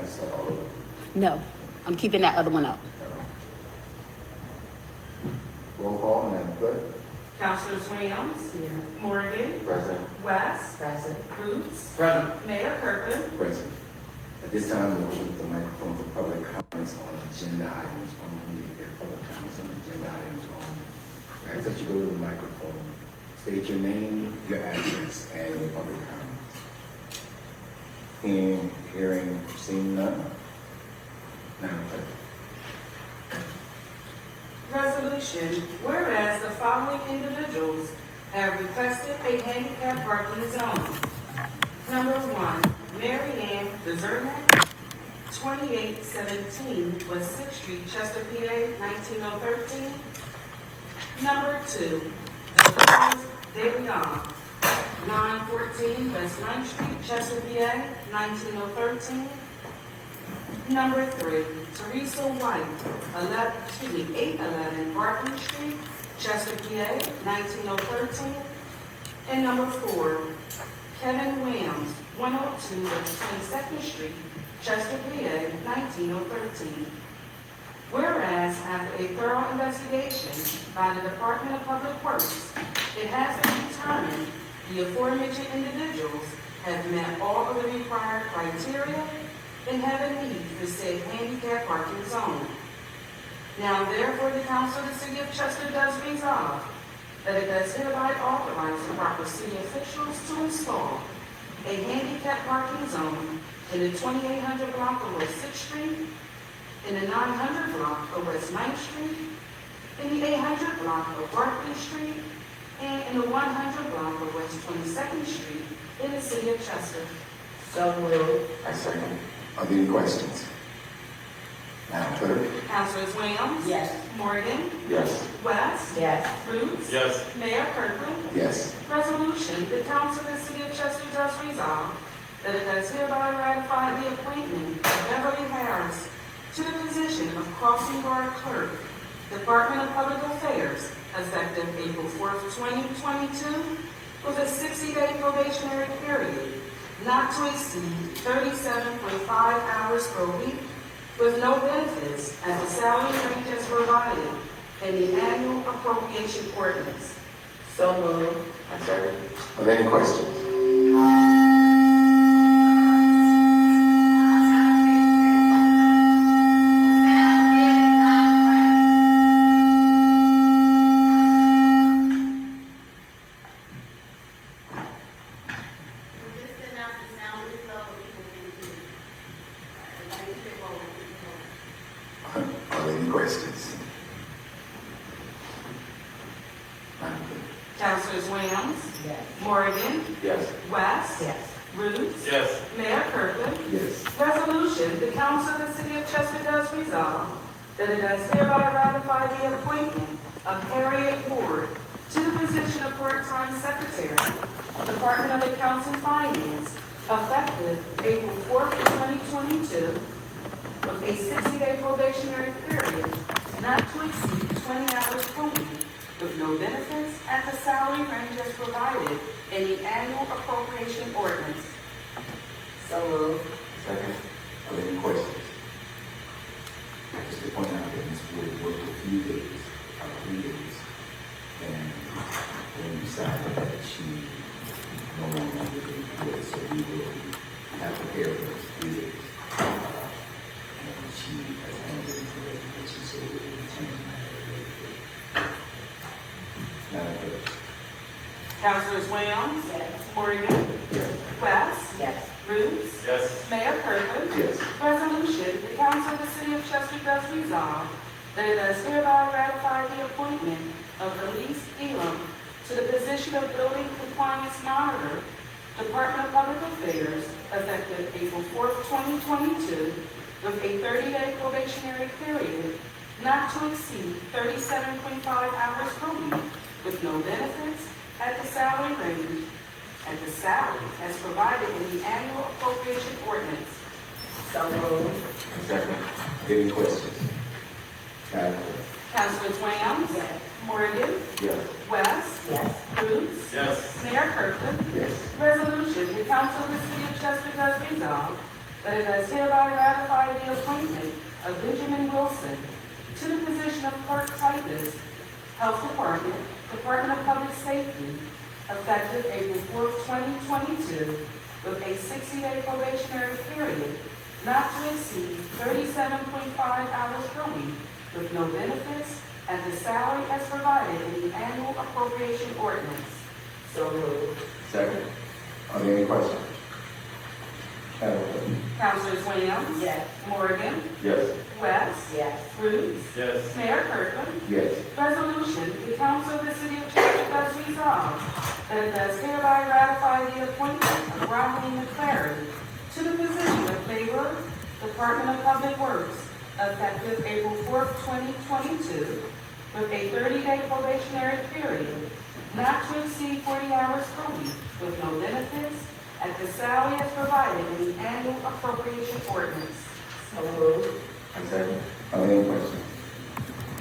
pass all of them? No, I'm keeping that other one out. Roll call, Madam Clerk. Councilors Williams. Here. Morgan. Present. West. Present. Roots. Present. Mayor Kirkland. Present. At this time, we'll open the microphone for public comments on agenda items only. If there are public comments on agenda items only, I ask that you go to the microphone, state your name, your address, and your public comments. Hearing, seeing none. Madam Clerk. Resolution, whereas the following individuals have requested a handicap parking zone. Number 1, Mary Ann Desernak, 2817 West 6th Street, Chester, PA, 19013. Number 2, Elizabeth Davion, 914 West 9th Street, Chester, PA, 19013. Number 3, Teresa White, 811 Barton Street, Chester, PA, 19013. And number 4, Kevin Williams, 102 West 22nd Street, Chester, PA, 19013. Whereas after a thorough investigation by the Department of Public Works, it has been determined the aforementioned individuals have met all of the required criteria and have a need for said handicap parking zone. Now therefore the Council of the City of Chester does resolve that it does hereby authorize the proper city officials to install a handicap parking zone in the 2800 block of West 6th Street, in the 900 block of West 9th Street, in the 800 block of Barclay Street, and in the 100 block of West 22nd Street in the City of Chester. So moved. I second. Are there any questions? Madam Clerk. Councilors Williams? Yes. Morgan? Yes. West? Yes. Roots? Yes. Mayor Kirkland? Yes. Resolution, the Council of the City of Chester does resolve that it does hereby ratify the appointment of Beverly Harris to the position of Crossing Guard Clerk, Department of Public Affairs, effective April 4th, 2022, with a 60-day probationary period, not to exceed 37.5 hours per week, with no benefits, as the salary range is provided in the annual appropriation ordinance. So moved. I second. Are there any questions? Are there any questions? Madam Clerk. Councilors Williams, Yes. Morgan, Yes. West, Yes. Roots, Yes. Mayor Kirkland. Yes. Resolution, the Council of the City of Chester does resolve that it does hereby ratify the appointment of Harriet Ward to the position of part-time secretary, Department of Accounts and Finance, effective April 4th, 2022, with a 60-day probationary period not to exceed 20 hours per week, with no benefits at the salary range as provided in the annual appropriation ordinance. So moved. Second. Are there any questions? Just to point out that Ms. Wood worked a few days, 3 days, and then decided that she no longer wanted to do it, so we will have to pay her for those 3 days. And she has handed in her resignation, so we will retain that. Madam Clerk. Councilors Williams, Yes. Morgan, Yes. West, Yes. Roots, Yes. Mayor Kirkland. Yes. Resolution, the Council of the City of Chester does resolve that it does hereby ratify the appointment of Elise Elam to the position of Building Compliance Monitor, Department of Public Affairs, effective April 4th, 2022, with a 30-day probationary period not to exceed 37.5 hours per week, with no benefits at the salary range, at the salary as provided in the annual appropriation ordinance. So moved. Second. Any questions? Madam Clerk. Councilors Williams, Yes. Morgan, Yes. West, Yes. Roots, Yes. Mayor Kirkland. Yes. Resolution, the Council of the City of Chester does resolve that it does hereby ratify the appointment of Benjamin Wilson to the position of clerk typist, Health Department, Department of Public Safety, effective April 4th, 2022, with a 60-day probationary period not to exceed 37.5 hours per week, with no benefits, at the salary as provided in the annual appropriation ordinance. So moved. Second. Are there any questions? Madam Clerk? Councilors Williams? Yes. Morgan? Yes. West? Yes. Roots? Yes. Mayor Kirkland? Yes. Resolution, the Council of the City of Chester does resolve that it does hereby ratify the appointment of Robley McClary to the position of laborer, Department of Public Works, effective April 4th, 2022, with a 30-day probationary period not to exceed 40 hours per week, with no benefits, at the salary as provided in the annual appropriation ordinance. So moved. And second. Are there any questions?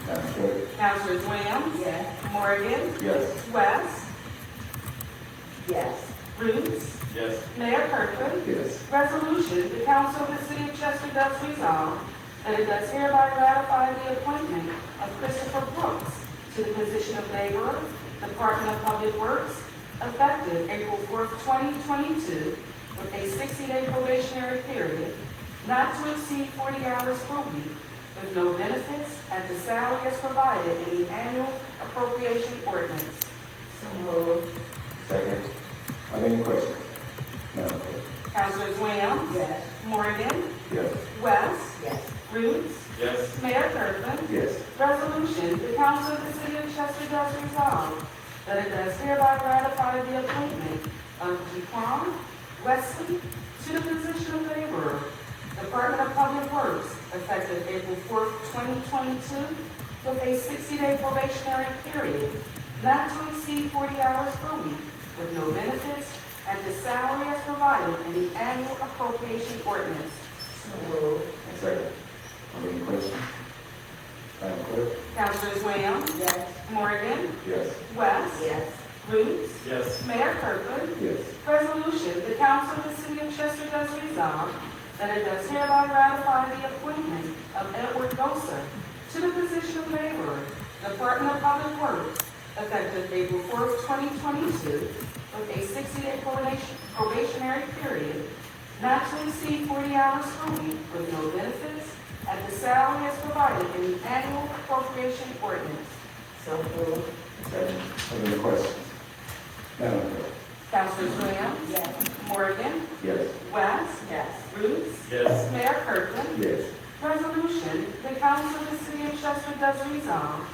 Madam Clerk? Councilors Williams? Yes. Morgan? Yes. West? Yes. Roots? Yes. Mayor Kirkland? Yes. Resolution, the Council of the City of Chester does resolve that it does hereby ratify the appointment of Christopher Brooks to the position of laborer, Department of Public Works, effective April 4th, 2022, with a 60-day probationary period not to exceed 40 hours per week, with no benefits, at the salary as provided in the annual appropriation ordinance. So moved. Second. Are there any questions? Madam Clerk? Councilors Williams? Yes. Morgan? Yes. West? Yes. Roots? Yes. Mayor Kirkland? Yes. Resolution, the Council of the City of Chester does resolve that it does hereby ratify the appointment of Jaquan Wesley to the position of laborer, Department of Public Works, effective April 4th, 2022, with a 60-day probationary period not to exceed 40 hours per week, with no benefits, at the salary as provided in the annual appropriation ordinance. So moved. And second. Are there any questions? Madam Clerk? Councilors Williams? Yes. Morgan? Yes. West? Yes. Roots? Yes. Mayor Kirkland? Yes. Resolution, the Council of the City of Chester does resolve that it does hereby ratify the appointment of Edward Gosa to the position of laborer, Department of Public Works, effective April 4th, 2022, with a 60-day probationary period not to exceed 40 hours per week, with no benefits, at the salary as provided in the annual appropriation ordinance. So moved. Second. Are there any questions? Madam Clerk? Councilors Williams? Yes. Morgan? Yes. West? Yes. Roots? Yes. Mayor Kirkland? Yes. Resolution, the Council of the City of Chester does resolve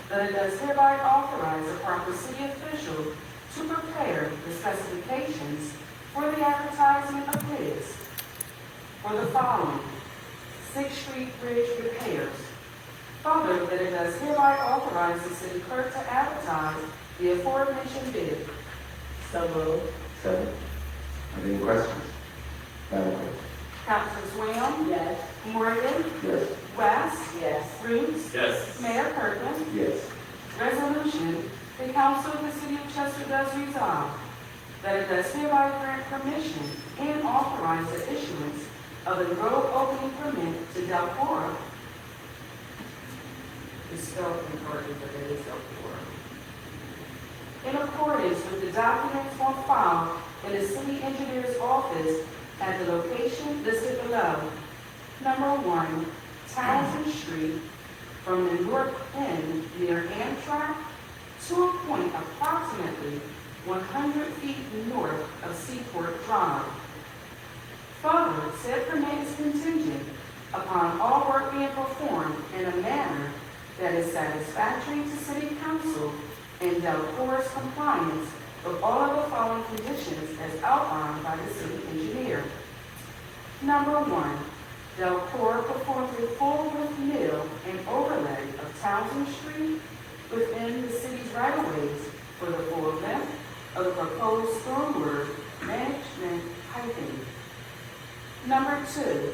that it does hereby authorize the proper city official to prepare the specifications for the advertisement of bids for the following: 6th Street Bridge repairs. Further, that it does hereby authorize the city clerk to advertise the aforementioned bid. So moved. Second. Are there any questions? Madam Clerk? Councilors Williams? Yes. Morgan? Yes. West? Yes. Roots? Yes. Mayor Kirkland? Yes. Resolution, the Council of the City of Chester does resolve that it does hereby grant permission and authorize the issuance of a road opening permit to Delcora. It's spelled incorrectly, but it is Delcora. In accordance with the documents on file in the city engineer's office at the location listed below. Number 1, Townsend Street, from the north end near Amtrak to a point approximately 100 feet north of Seaport Drive. Further, said permit is contingent upon all work being performed in a manner that is satisfactory to City Council and Delcora's compliance with all of the following conditions as outlined by the city engineer. Number 1, Delcora performs a full-width mill and overlay of Townsend Street within the city's right-of-ways for the full length of the proposed stormwater management piping. Number 2,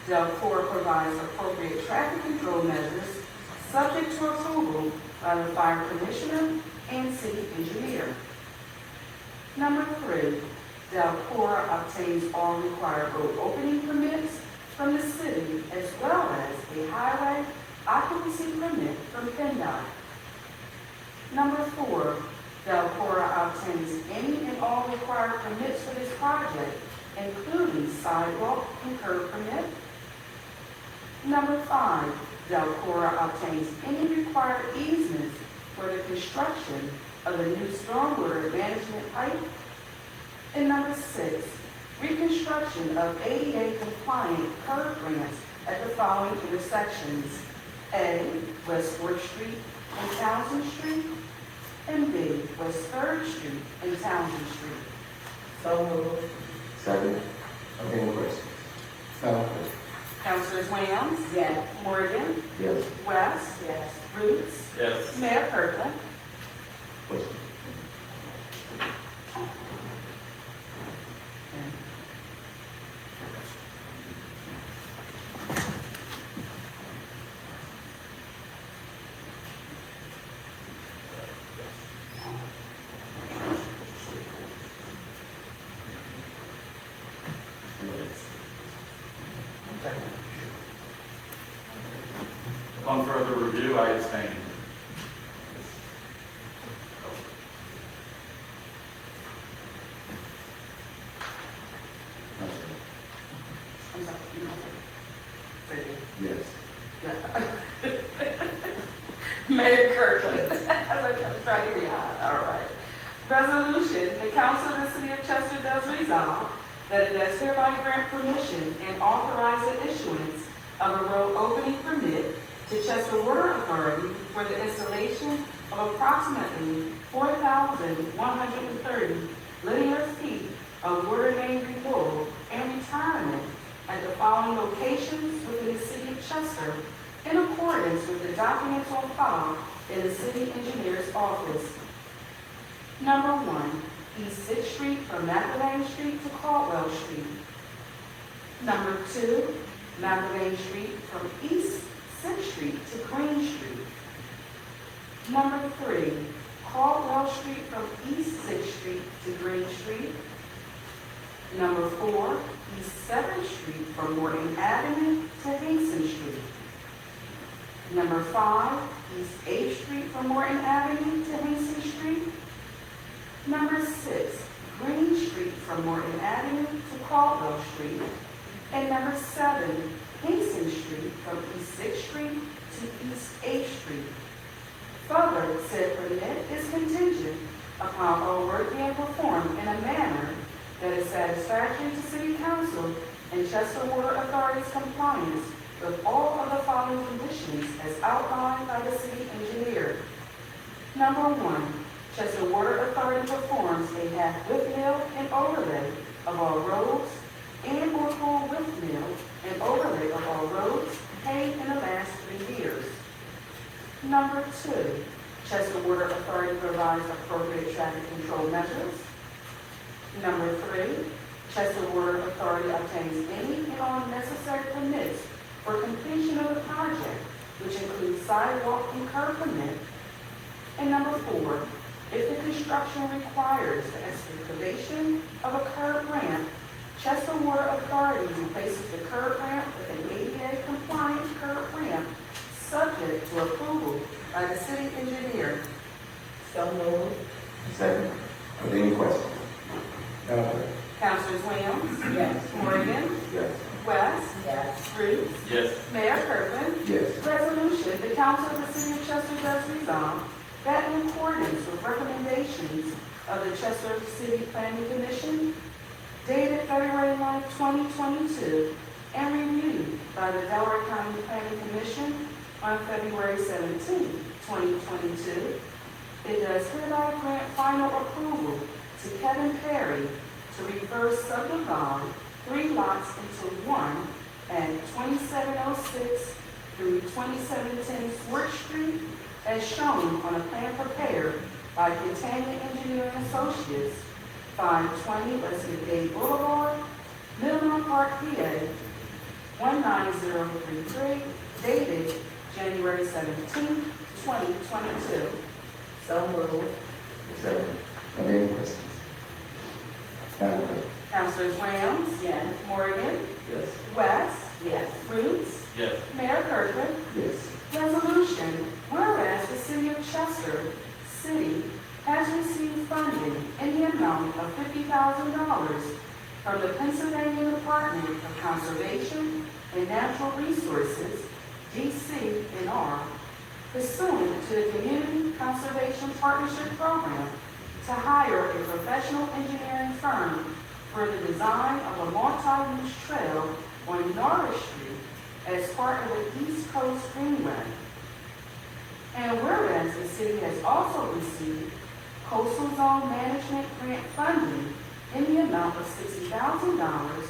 Delcora provides appropriate traffic control measures subject to approval by the fire commissioner and city engineer. Number 3, Delcora obtains all required road opening permits from the city as well as a highway occupancy permit from PennDOT. Number 4, Delcora obtains any and all required permits for this project, including sidewalk and curb permit. Number 5, Delcora obtains any required easements for the construction of the new stormwater management pipe. And number 6, reconstruction of ADA compliant curb ramps at the following intersections: A, West 4th Street and Townsend Street, and B, West 3rd Street and Townsend Street. So moved. Second. Are there any questions? Madam Clerk? Councilors Williams? Yes. Morgan? Yes. West? Yes. Roots? Yes. Mayor Kirkland? Question? Upon further review, I abstain. I'm sorry. Yes. Mayor Kirkland. I'm trying to be hot. All right. Resolution, the council of the city of Chester does resolve that it does hereby grant permission and authorize the issuance of a road opening permit to Chester Water Authority for the installation of approximately 4,130 linear feet of water main renewal and retirement at the following locations within the city of Chester in accordance with the documents on file in the city engineer's office. Number 1, East 6th Street from McElvain Street to Caldwell Street. Number 2, McElvain Street from East 6th Street to Green Street. Number 3, Caldwell Street from East 6th Street to Green Street. Number 4, East 7th Street from Morton Avenue to Hasten Street. Number 5, East 8th Street from Morton Avenue to Hasten Street. Number 6, Green Street from Morton Avenue to Caldwell Street. And number 7, Hasten Street from East 6th Street to East 8th Street. Further, said permit is contingent upon all work being performed in a manner that is satisfactory to City Council and Chester Water Authority's compliance with all of the following conditions as outlined by the city engineer. Number 1, Chester Water Authority performs a half width mill and overlay of all roads and or full width mill and overlay of all roads paid in the last 3 years. Number 2, Chester Water Authority provides appropriate traffic control measures. Number 3, Chester Water Authority obtains any and all necessary permits for completion of the project, which includes sidewalk and curb permit. And number 4, if the construction requires the excavation of a curb ramp, Chester Water Authority replaces the curb ramp with an ADA compliant curb ramp subject to approval by the city engineer. So moved. Second. Are there any questions? Madam Clerk? Councilors Williams? Yes. Morgan? Yes. West? Yes. Roots? Yes. Mayor Kirkland? Yes. Resolution, the council of the city of Chester does resolve that in accordance with recommendations of the Chester City Planning Commission, dated February 9, 2022, and reviewed by the Delaware County Planning Commission on February 17, 2022, it does hereby grant final approval to Kevin Perry to reverse subdivide 3 lots into 1 at 2706 through 2710 Swart Street, as shown on a plan prepared by Catania Engineering Associates, 520 Westgate Bay Boulevard, Middleton Park, PA, 19033, dated January 17, 2022. So moved. Second. Are there any questions? Madam Clerk? Councilors Williams? Yes. Morgan? Yes. West? Yes. Roots? Yes. Mayor Kirkland? Yes. Resolution, whereas the city of Chester City has received funding in the amount of $50,000 from the Pennsylvania Department of Conservation and Natural Resources, DCNR, pursuant to the Community Conservation Partnership Program to hire a professional engineering firm for the design of a multi-use trail on Norris Street as part of the East Coast Greenway. And whereas the city has also received coastal zone management grant funding in the amount of $60,000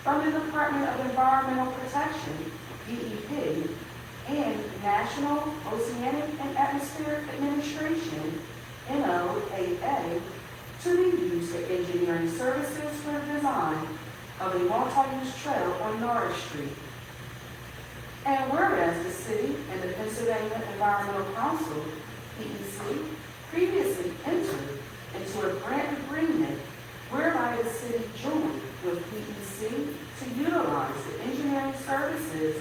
from the Department of Environmental Protection, DEP, and National Oceanic and Atmospheric Administration, NOAA, to be used for engineering services for the design of a multi-use trail on Norris Street. And whereas the city and the Pennsylvania Environmental Council, PEC, previously entered into a grant agreement whereby the city joined with PEC to utilize the engineering services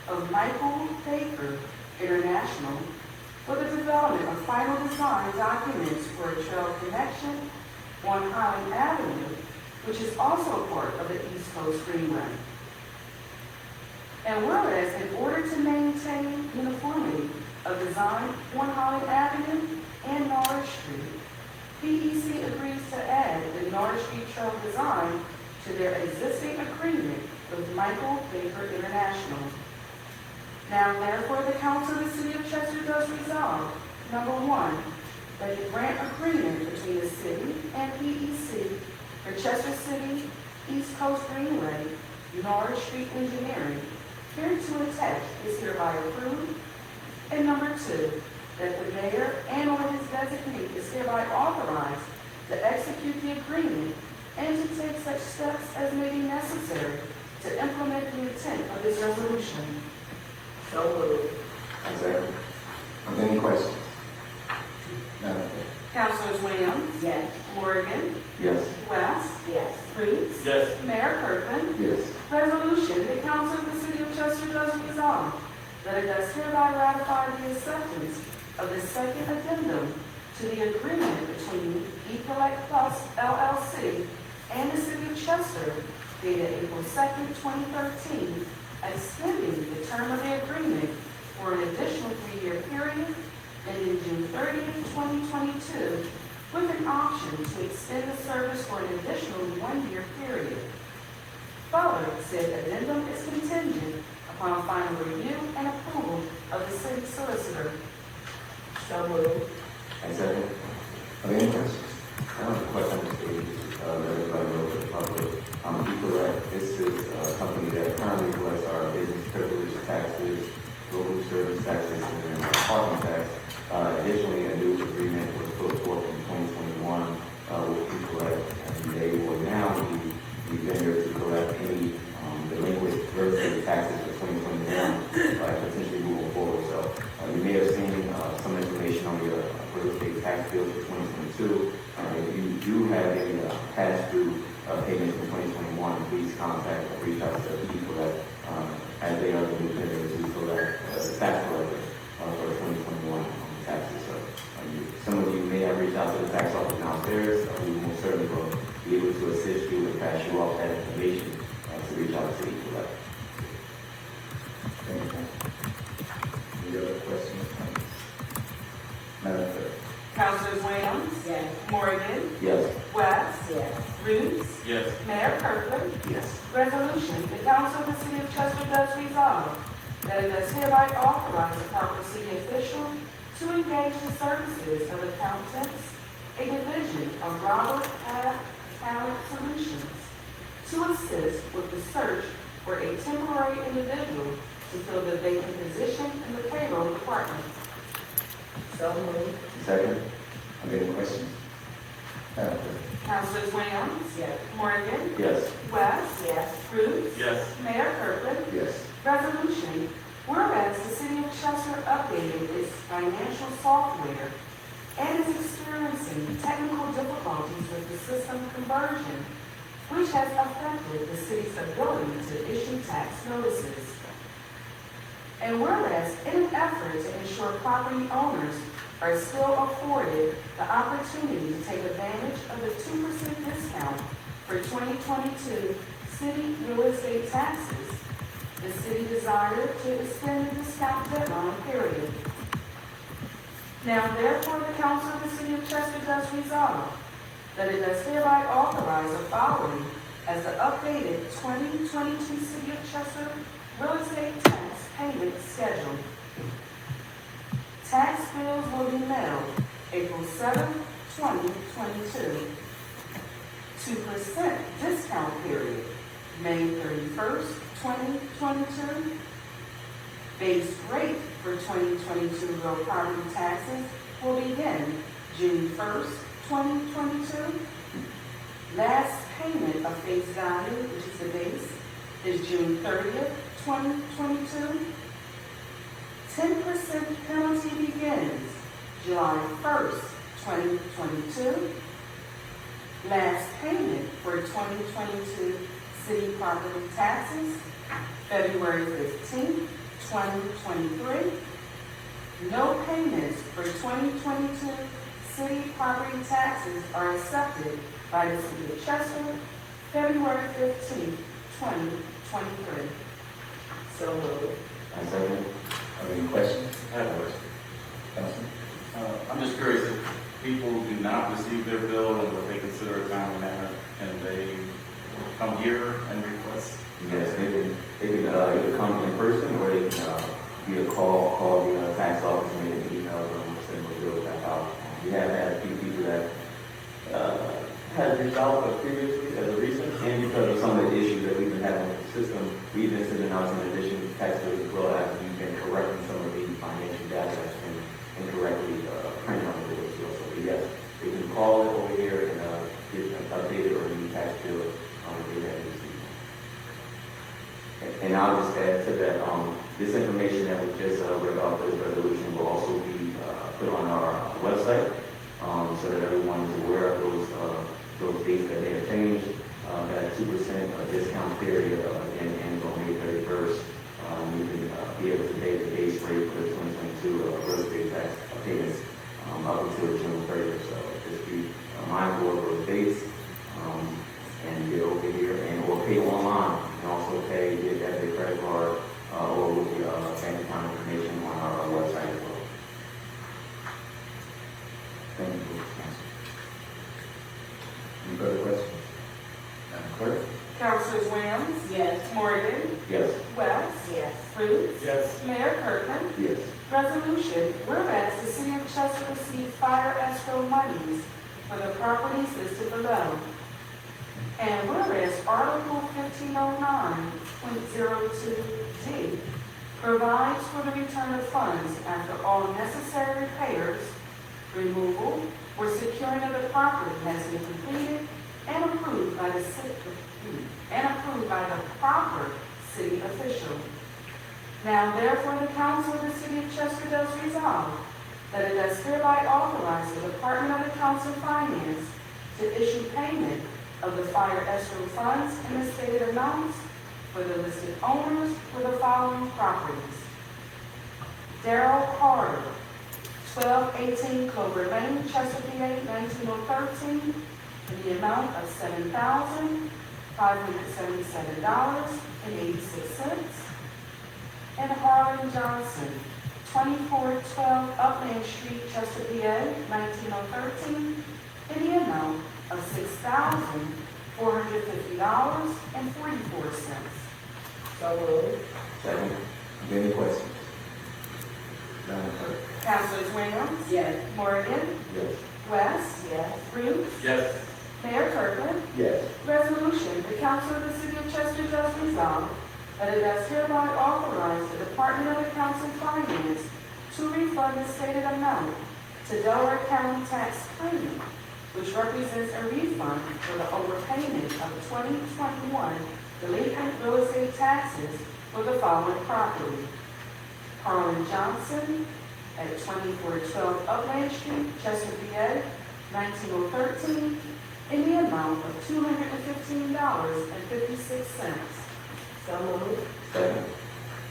of Michael Baker International for the development of final design documents for a trail connection on Highland Avenue, which is also part of the East Coast Greenway. And whereas in order to maintain uniformity of design on Highland Avenue and Norris Street, PEC agrees to add the Norris Street Trail design to their existing agreement with Michael Baker International. Now therefore the Council of the City of Chester does resolve, number one, that the grant agreement between the city and PEC for Chester City East Coast Greenway, Norris Street Engineering, hereto attached is hereby approved. And number two, that the mayor and or his designee is hereby authorized to execute the agreement and to take such steps as may be necessary to implement the intent of this resolution. So moved. Second. Are there any questions? Madam Clerk? Councilors Williams? Yes. Morgan? Yes. West? Yes. Roots? Yes. Mayor Kirkland? Yes. Resolution, the Council of the City of Chester does resolve that it does hereby ratify the acceptance of the second addendum to the agreement between Ecollect Plus LLC and the City of Chester dated April 2nd, 2013, extending the term of the agreement for an additional 3-year period ending June 30th, 2022, with an option to extend the service for an additional 1-year period. Further, said addendum is contingent upon final review and approval of the city solicitor. So moved. And second. Are there any questions? I have a question on the stage, let everybody know for the public. Ecollect, this is a company that currently collects our business privilege taxes, local service taxes, and parking tax. Additionally, a new agreement was put forth in 2021 with Ecollect, and they will now be the vendor to collect any delinquent real estate taxes for 2021, potentially moving forward. So you may have seen some information on your real estate tax bills for 2022. If you do have any past due payments from 2021, please contact or reach out to Ecollect as they are the new vendor to collect the tax collector for 2021 taxes. So some of you may have reached out to the tax office downstairs. We most certainly will be able to assist you and pass you off that information to reach out to Ecollect. Thank you. Any other questions? Madam Clerk? Councilors Williams? Yes. Morgan? Yes. West? Yes. Roots? Yes. Mayor Kirkland? Yes. Resolution, the Council of the City of Chester does resolve that it does hereby authorize the proper city official to engage the services of accountants, a division of Robert Half Talent Solutions, to assist with the search for a temporary individual to fill the vacant position in the payroll department. So moved. Second. Are there any questions? Madam Clerk? Councilors Williams? Yes. Morgan? Yes. West? Yes. Roots? Yes. Mayor Kirkland? Yes. Resolution, whereas the City of Chester updated its financial software and is experiencing technical difficulties with the system conversion which has affected the city's ability to issue tax notices. And whereas in an effort to ensure property owners are still afforded the opportunity to take advantage of the 2% discount for 2022 city real estate taxes, the city desired to extend the discount deadline period. Now therefore, the council of the city of Chester does resolve that it does hereby authorize the following as the updated 2022 city of Chester real estate tax payment schedule. Tax bills will be mailed April 7, 2022. 2% discount period, May 31st, 2022. Base rate for 2022 real property taxes will begin June 1st, 2022. Last payment of face value, which is the base, is June 30th, 2022. 10% penalty begins July 1st, 2022. Last payment for 2022 city property taxes, February 15th, 2023. No payments for 2022 city property taxes are accepted by the city of Chester, February 15th, 2023. So moved. I second. Are there any questions? I have a question. Councilman? I'm just curious, if people do not receive their bill in what they consider a timely manner, can they come here and request? Yes, they can either come in person or they can either call the tax office and make an email or send them a bill back out. We have had a few people that have reached out previously as a recent, and because of some of the issues that we've been having with the system, we've been sending out some additional tax bills as well as we've been correcting some of the financial data that's been incorrectly printed on the bill as well. So yes, they can call it over here and get an updated or new tax bill if they have received. And I'll just add to that, this information that we just read off this resolution will also be put on our website, so that everyone is aware of those dates that they have changed. That 2% discount period ends on May 31st. You can be able to pay the base rate for the 2022 real estate tax payments up until June 30th. So just be mindful of those dates and get over here and or pay online. You can also pay with debit, credit card, or with the bank account information on our website as well. Thank you, Council. Any further questions? Madam Clerk? Councilors Williams? Yes. Morgan? Yes. West? Yes. Roots? Yes. Mayor Kirkland? Yes. Resolution, whereas the city of Chester received fire escrow monies for the properties listed below. And whereas Article 1509.02D provides for the return of funds after all necessary repairs, removal, or securing of the property has been completed and approved by the proper city official. Now therefore the council of the city of Chester does resolve that it does hereby authorize the Department of Accounts and Finance to issue payment of the fire escrow funds in the stated amounts for the listed owners for the following properties. Darrell Carter, 1218 Clover Lane, Chester, PA, 19013, in the amount of $7,577.86. And Harlan Johnson, 2412 Upland Street, Chester, PA, 19013, in the amount of $6,450.44. So moved. Second. Are there any questions? Madam Clerk? Councilors Williams? Yes. Morgan? Yes. West? Yes. Roots? Yes. Mayor Kirkland? Yes. Resolution, the council of the city of Chester does resolve that it does hereby authorize the Department of Accounts and Finance to refund the stated amount to Delaware County tax claimant, which represents a refund for the overpayment of 2021 delinquent real estate taxes for the following property. Harlan Johnson at 2412 Upland Street, Chester, PA, 19013, in the amount of $215.56. So moved. Second.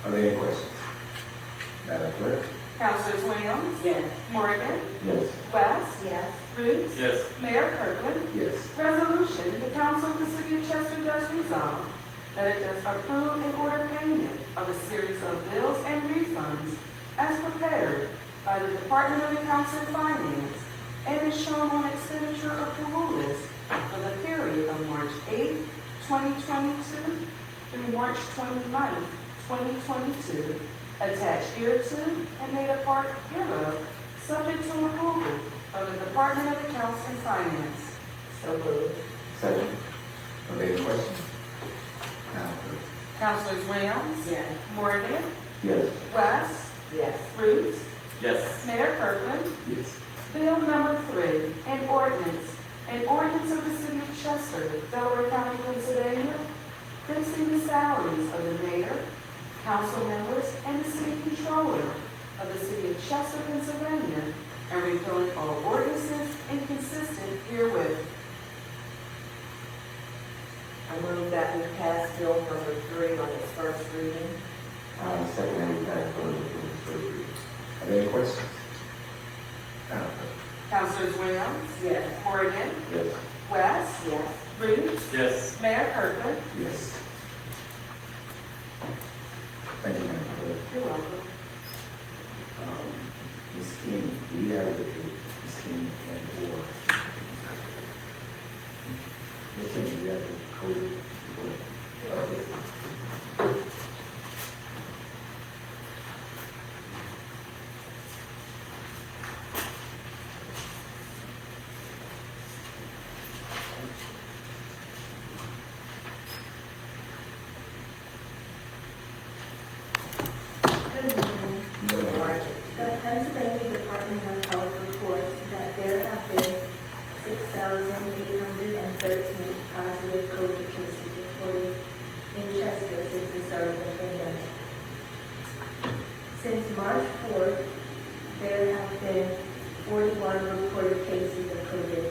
Are there any questions? Madam Clerk? Councilors Williams? Yes. Morgan? Yes. West? Yes. Roots? Yes. Mayor Kirkland? Yes. Resolution, the Council of the City of Chester does resolve that it does approve and order payment of a series of bills and refunds as prepared by the Department of Accounts and Finance and is shown on expenditure approval list for the period of March 8, 2022 through March 29, 2022, attached hereto and made a part hereof, subject to approval of the Department of Accounts and Finance. So moved. Second. Are there any questions? Madam Clerk? Councilors Williams? Yes. Morgan? Yes. West? Yes. Roots? Yes. Mayor Kirkland? Yes. Bill number 3, an ordinance of the City of Chester, Delaware County, Pennsylvania, fixing the salaries of the mayor, council members, and the city controller of the City of Chester, Pennsylvania, and repealing all ordinances inconsistent herewith. I move that we pass bill number 3 on its first reading. Second, and we pass for the first reading. Are there any questions? Madam Clerk? Councilors Williams? Yes. Morgan? Yes. West? Yes. Roots? Yes. Mayor Kirkland? Yes. Thank you, Madam Clerk. You're welcome. Ms. King, do you have the, Ms. King and or? Ms. King, do you have the code? Good morning. The Pennsylvania Department of Health reports that there have been 6,813 positive COVID cases reported in Chester since the start of the pandemic. Since March 4th, there have been 41 reported cases of COVID.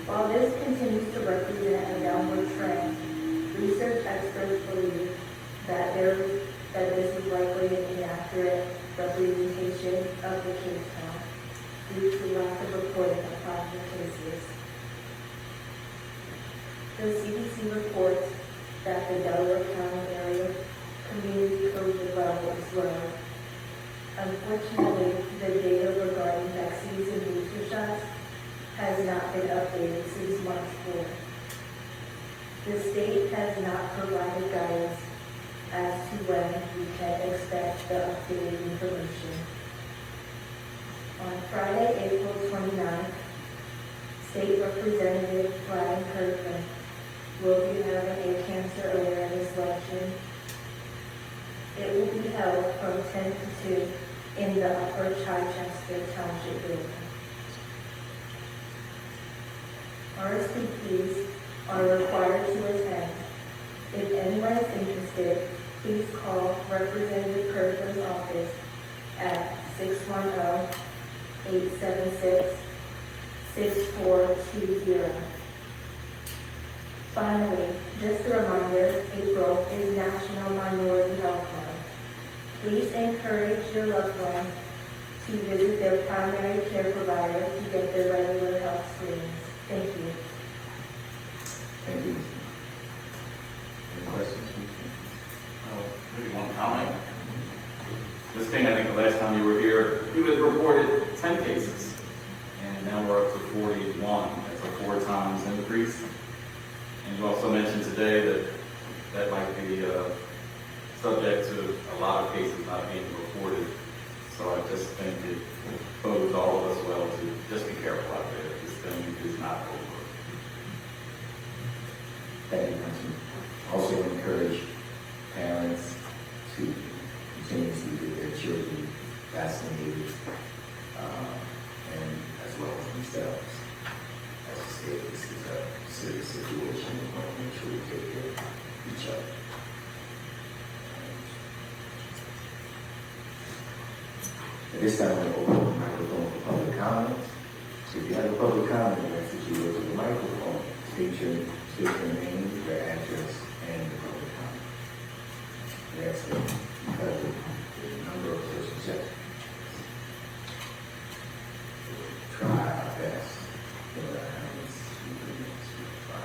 While this continues to represent a downward trend, research experts believe that this is likely an inaccurate representation of the case count due to lack of reporting of positive cases. The CDC reports that the Delaware County area community COVID level is low. Unfortunately, the data regarding vaccines and booster shots has not been updated since March 4th. The state has not provided guidance as to when we can expect the updated information. On Friday, April 29th, State Representative Brian Kirkland will be having a cancer awareness luncheon. It will be held from 10 to 2 in the Upper Chichester Township building. RSVPs are required to attend. If anyone is interested, please call Representative Kirkland's office at 610-876-6420. Finally, just a reminder, April is National Minority Health Month. Please encourage your loved ones to visit their primary care provider to get their regular health screenings. Thank you. Thank you. Any questions? Maybe one comment. Ms. King, I think the last time you were here, you had reported 10 cases, and now we're up to 41. That's a 4 times increase. And you also mentioned today that that might be subject to a lot of cases not being reported. So I just think it bodes all of us well to just be careful out there. This thing is not over. Thank you, Councilman. Also encourage parents to continuously get their children vaccinated, and as well as themselves. As I said, this is a serious situation. We want to make sure we take care of each other. At this time, I'm going to open the microphone for public comments. So if you have a public comment, I ask that you go to the microphone, state your name, your address, and the public comment. That's it, because of the number of persons that try our best, but I haven't seen the next try.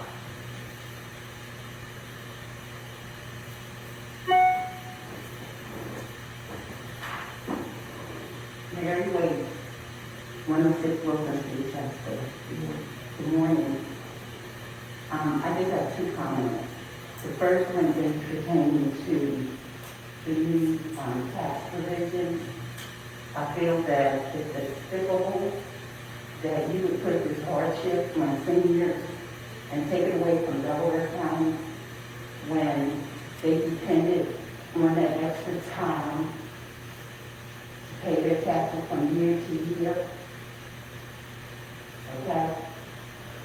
Mary Wade, 106 Wilson Street, Chester. Good morning. I just have two comments. The first one is pertaining to the new tax provision. I feel that it's despicable that you would put this hardship on seniors and take it away from Delaware County when they depended on that extra time to pay their taxes from year to year. Okay?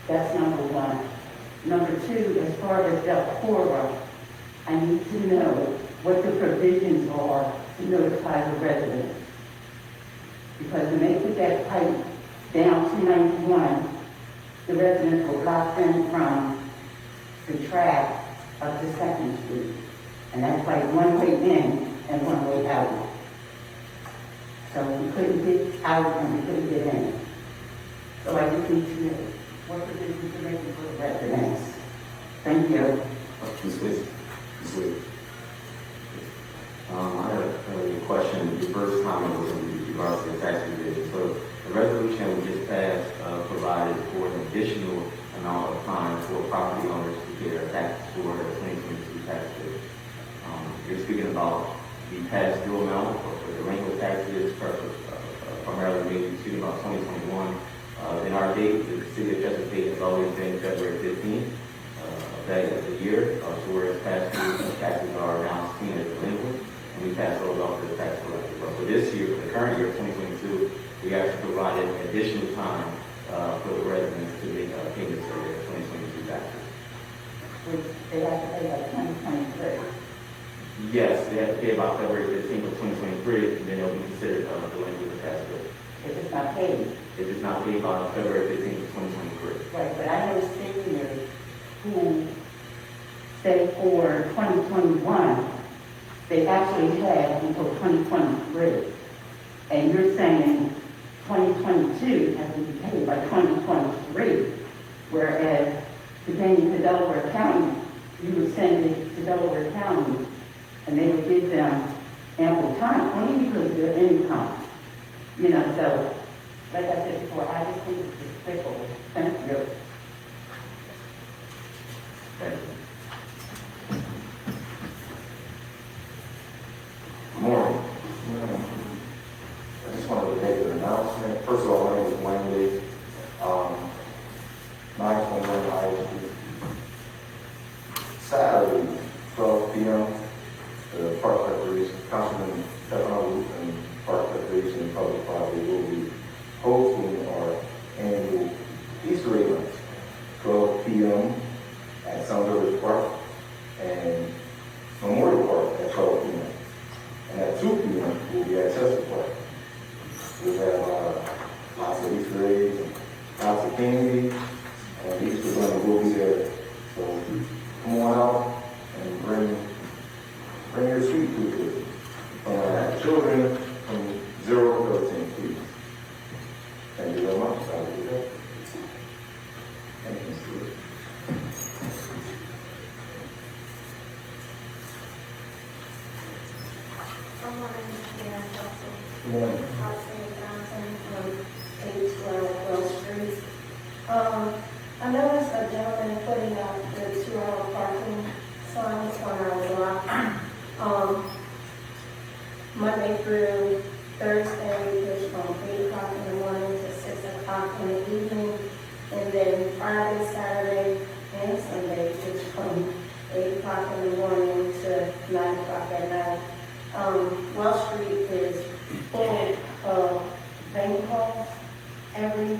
That's number one. Number two, as far as Delcora, I need to know what the provisions are to notify the residents. Because when they put that pipe down 291, the residents were blocked in from the track up to 2nd Street. And that's like one way in and one way out. So we couldn't get out and we couldn't get in. So I just need to know what provisions are making for the residents. Thank you. Ms. Witt. Ms. Witt. I have a question. The first comment was in regards to the tax revision. So the resolution we just passed provided for an additional amount of time for property owners to pay their taxes for their 2022 tax bill. You're speaking about the past due amount for the delinquent taxes, primarily maybe speaking about 2021. In our date, the city of Chesapeake has always been February 15th of that year. So whereas past due taxes are now seen as delinquent, and we pass those off to the tax collector. But for this year, for the current year, 2022, we actually provided additional time for the residents to make payments for their 2022 taxes. Which they have to pay by 2023. Yes, they have to pay about February 15th of 2023, and then they'll be considered delinquent with tax bill. If it's not paid. If it's not paid by February 15th of 2023. Right, but I know seniors who say for 2021, they actually had until 2023. And you're saying 2022 has to be paid by 2023, whereas pertaining to Delaware County, you would send it to Delaware County and they would give them ample time, only because of their income. You know, so, like I said before, I just think it's despicable. Thank you. Thank you. Good morning. I just wanted to make an announcement. First of all, my name is Wayne Lee. 921 High Street. Saturday, 12 p.m., the Park Recreation, Councilman Stefano and Park Recreation and Public Property will be hosting our annual Easter egg hunt, 12 p.m. at Sunderland Park and Memorial Park at 12 p.m. And at 2 p.m., we'll be at Chester Park. We'll have lots of Easter eggs and lots of candy, and the Easter bunny will be there. So come on out and bring your sweet tooth with you. Children from 0 to 13, please. Thank you very much. Have a good day. Thank you, Mr. Wood. Good morning, Mayor Council. Good morning. Roxanne Johnson from 812 Wells Street. I noticed a gentleman putting up the 2-hour parking signs on our block. Monday through Thursday is from 8 o'clock in the morning to 6 o'clock in the evening. And then Friday, Saturday, and Sunday is from 8 o'clock in the morning to 9 o'clock at night. Wells Street is full of bank halls. Every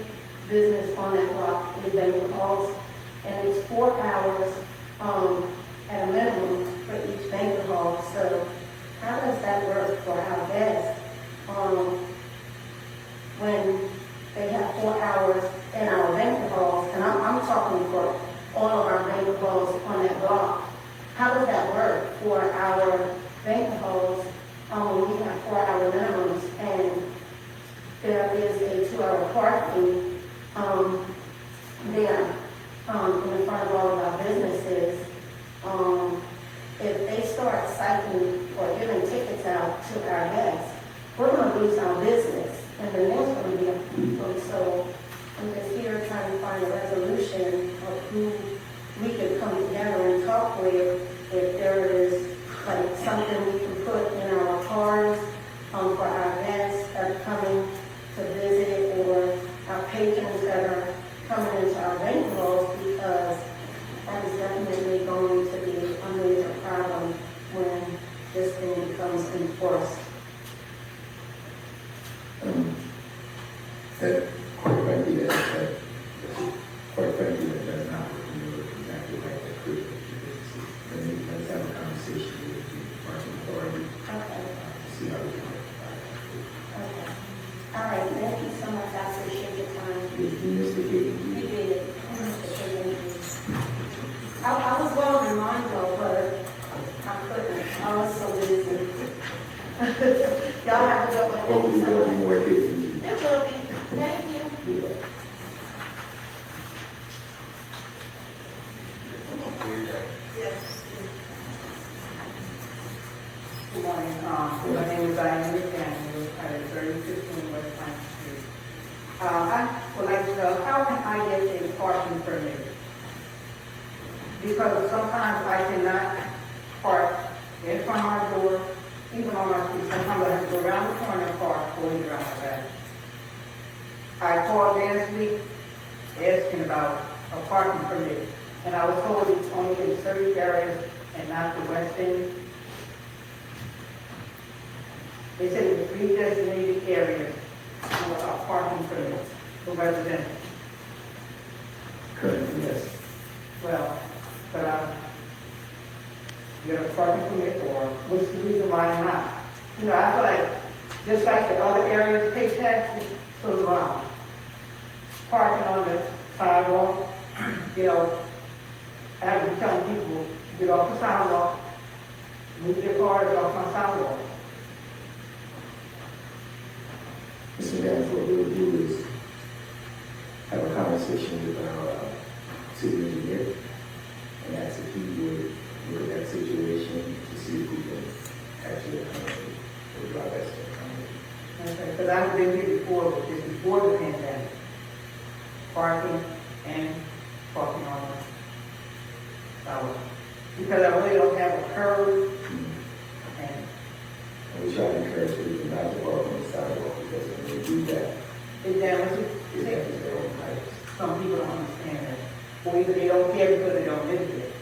business on that block is bank halls, and it's 4 hours at a minimum for each bank hall. So how does that work for our guests when they have 4 hours in our banquet halls, and I'm talking for all of our banquet halls on that block. How does that work for our banquet halls, when we have 4-hour minimums, and there is a 2-hour parking, there, in front of all of our businesses? If they start citing or giving tickets out to our guests, we're gonna lose our business, and the mill's gonna be up. So I'm just here trying to find a resolution of who we could come together and talk with, if there is like something we can put in our cards, for our guests that are coming to visit, or our patrons that are coming into our banquet halls, because that is definitely going to be a major problem when this thing becomes enforced. That, quite frankly, that does not look exactly like that could be businesses. And let's have a conversation with the parking authority, Okay, see how we can rectify that. okay. All right, thank you so much. I appreciate your time. If you missed the gate, You did. I was well in mind though, but I couldn't. I was so busy. Y'all have a good one. hopefully there'll be more kids than you. It will be. Thank you. Yeah. Good morning, my name is Diane McDaniel, at 3015 West Pine Street. I would like to know, how can I get a parking permit? Because sometimes I cannot park in front of my door, even on my street. Sometimes I have to go around the corner and park, or around my back. I called last week asking about a parking permit, and I was told it's only in certain areas and not the west end. They said it was 3 designated areas for a parking permit for residents. Currently, yes. Well, but get a parking permit, or what's the reason why not? You know, I feel like, just like the other areas pay taxes, so do I. Parking on the sidewalk, you know, I have been telling people, get off the sidewalk, move your cars off my sidewalk. Mr. Danforth, what we'll do is have a conversation with our city engineer and ask if he would look at that situation to see if we can actually accommodate, or do our best to accommodate. Okay, because I've been here before, but this before the pandemic. Parking and parking on the sidewalk. Because I really don't have a curb, and And we try to encourage people not to park on the sidewalk, because when they do that, it damages, it damages their own lives. some people don't understand that. Or either they don't care because they don't live there.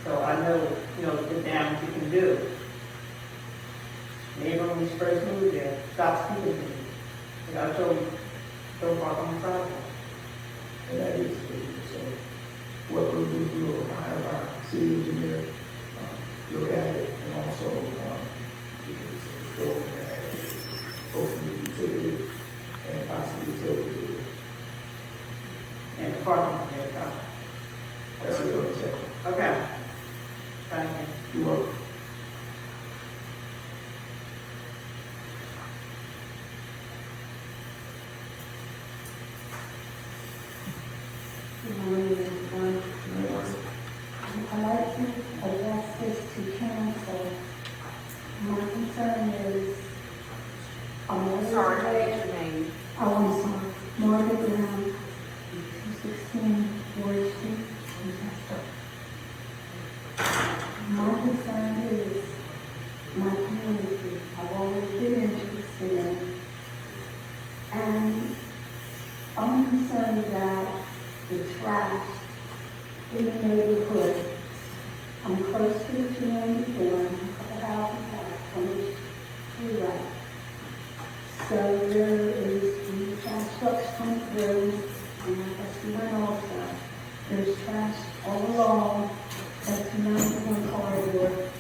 So I know, you know, the damage it can do. Neighbor, when we first moved there, stopped speaking to me. You know, I told him, don't park on the sidewalk. And that is, so what we'll do, we'll have our city engineer look at it, and also we can just go and hopefully utility and possibly utility. And the parking, yeah, That's what we'll check. okay. Thank you. You're welcome. Good morning, everyone. I'd like to address this to council. My concern is, Sorry, what is your name? Oh, I'm sorry, Margaret Brown, 216 Ward Street, Winchester. My concern is my community. I've always been interested in it. And I'm concerned that the trash in the neighborhood, I'm close to the 294, a couple houses back on the freeway. So there is the trash trucks come through, and I guess we went also. There's trash all along that 291 corridor,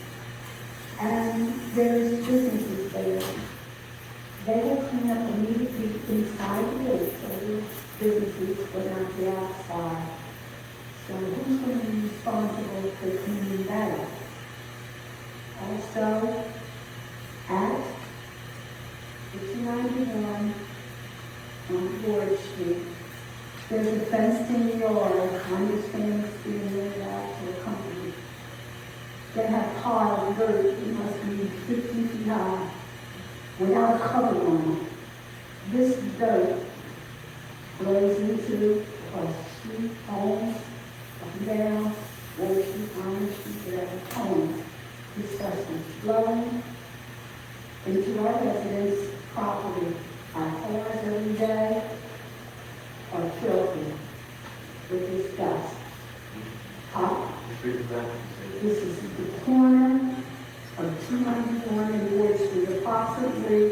and there's businesses there. They will clean up immediately inside the gate, so the businesses will not be outside. So who's going to be responsible for cleaning that up? Also, at 291 on Ward Street, there's a fenced-in yard. I understand it's being laid out to a company. They have piled of dirt, it must be 50 feet high, without a cover on it. This dirt blows into across the street, homes, up and down, Wall Street, Iron Street, whatever, homes. Disgusting. Blowing into our residents' property. Our cars every day are filthy with this dust. This is the corner of 291 in Ward Street, approximately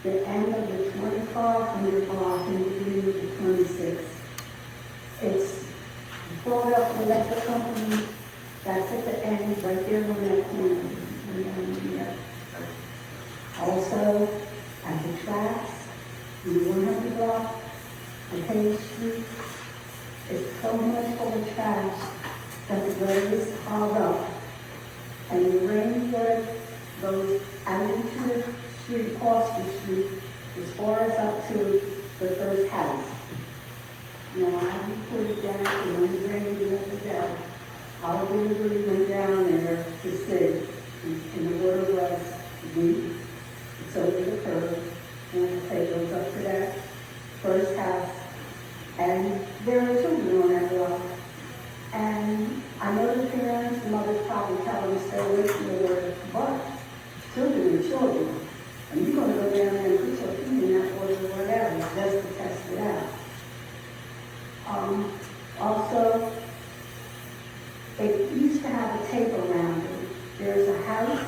the end of the 2500 block and the beginning of the 26. It's brought up the electric company that's at the end, right there on that corner. Right down there. Also, at the tracks, in the 100 block, on Page Street, it's so much full of trash that the road is piled up. And the rainwater goes out into the street, across the street, as far as up to the first house. Now, I put it down to when it rained the other day. Our delivery went down there to see, and the water was deep. It's over the curb, and it goes up to that first house. And there are children on that block. And I know the parents, the mothers probably tell them to stay away from the water, but children are children. And you're going to go down there and put your feet in that water or whatever, just to test it out. Also, it used to have a tape around it. There's a house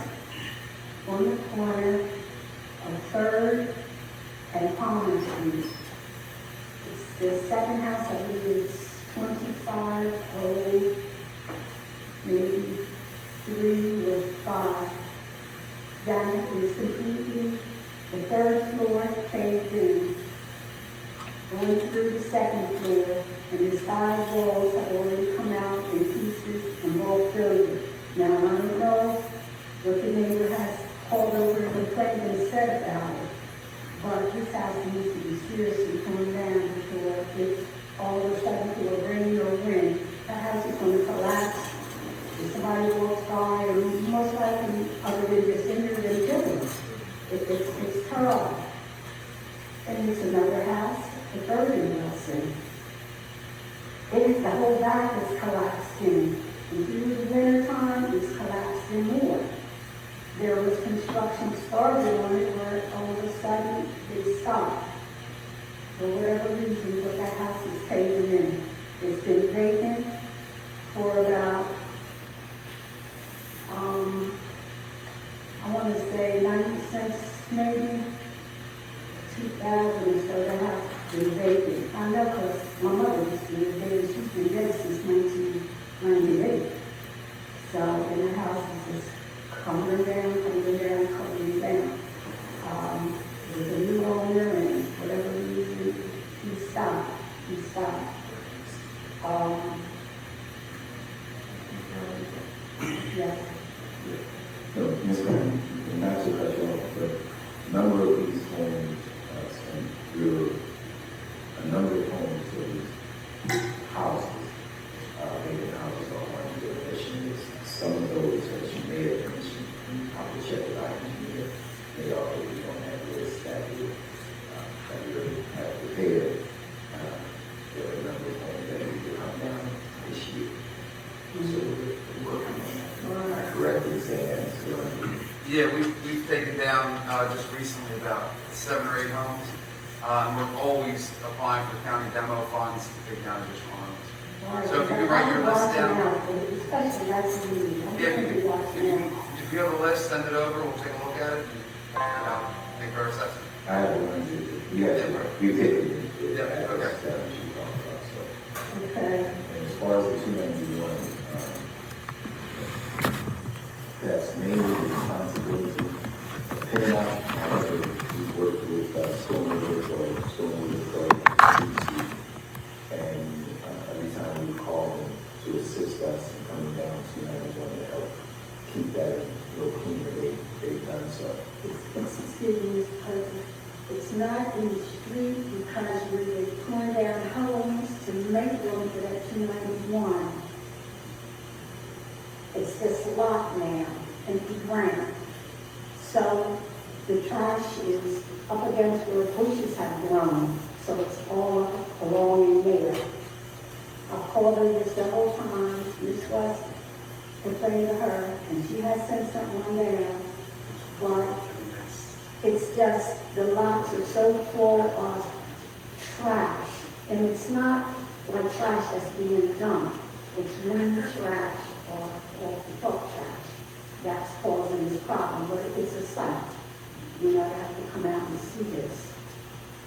on the corner of 3rd and Palmer Street. It's the second house, I believe it's 2508, maybe 3 or 5. That is completely, the 3rd floor paved in, going through the 2nd floor, and the side walls have already come out in pieces and all filled it. Now, I don't know what the neighbor has called over and complained and said about it, but this house needs to be seriously torn down before it's all of a sudden to a rain or wind. That house is going to collapse. If somebody walks by, and most likely, other than just injured and killed, it's terrible. And it's another house, the 3rd in Wilson. The whole back is collapsed in. And through the winter time, it's collapsed in more. There was construction started on it where all of a sudden it stopped. For whatever reason, but that house is caving in. It's been vacant for about, I want to say 90 cents, maybe 2000 or so. That house has been vacant. I know because my mother used to live there. She's been there since 1998. So, and the house is just crumbling down. There's a new owner, and whatever reason, he stopped. Yes. No, Ms. Graham, not to cut you off, but a number of these homes, and a number of homes, so these houses, vacant houses are on your admission list. Some of those that you may have mentioned, I will check with our engineer, they are already on that list that we have prepared. There are a number of homes that need to come down this year. So we're working on that. Am I correct in saying that? Yeah, we've taken down just recently about 7 or 8 homes. And we're always applying for county demo funds to take down additional homes. So if you can write your list down. Especially that's the meeting. If you have a list, send it over, we'll take a look at it and make our assessment. I have one, we've taken it. Yeah, okay. Okay. And as far as the 291, that's mainly the responsibility of PennDOT. However, we work with discussed and coming down to, to help keep that a little cleaner. They've done so. Excuse me, Mr. President. It's not in the street because we're torn down homes to make room for that 291. It's this lot now, empty ground. So the trash is up against where bushes have grown, so it's all up along in there. I've called her this several times, Ms. West, complained to her, and she has sent something on there, but it's just, the lots are so full of trash, and it's not like trash that's being dumped. It's wind trash or truck trash that's causing this problem, but it's a sight. You know, you have to come out and see this.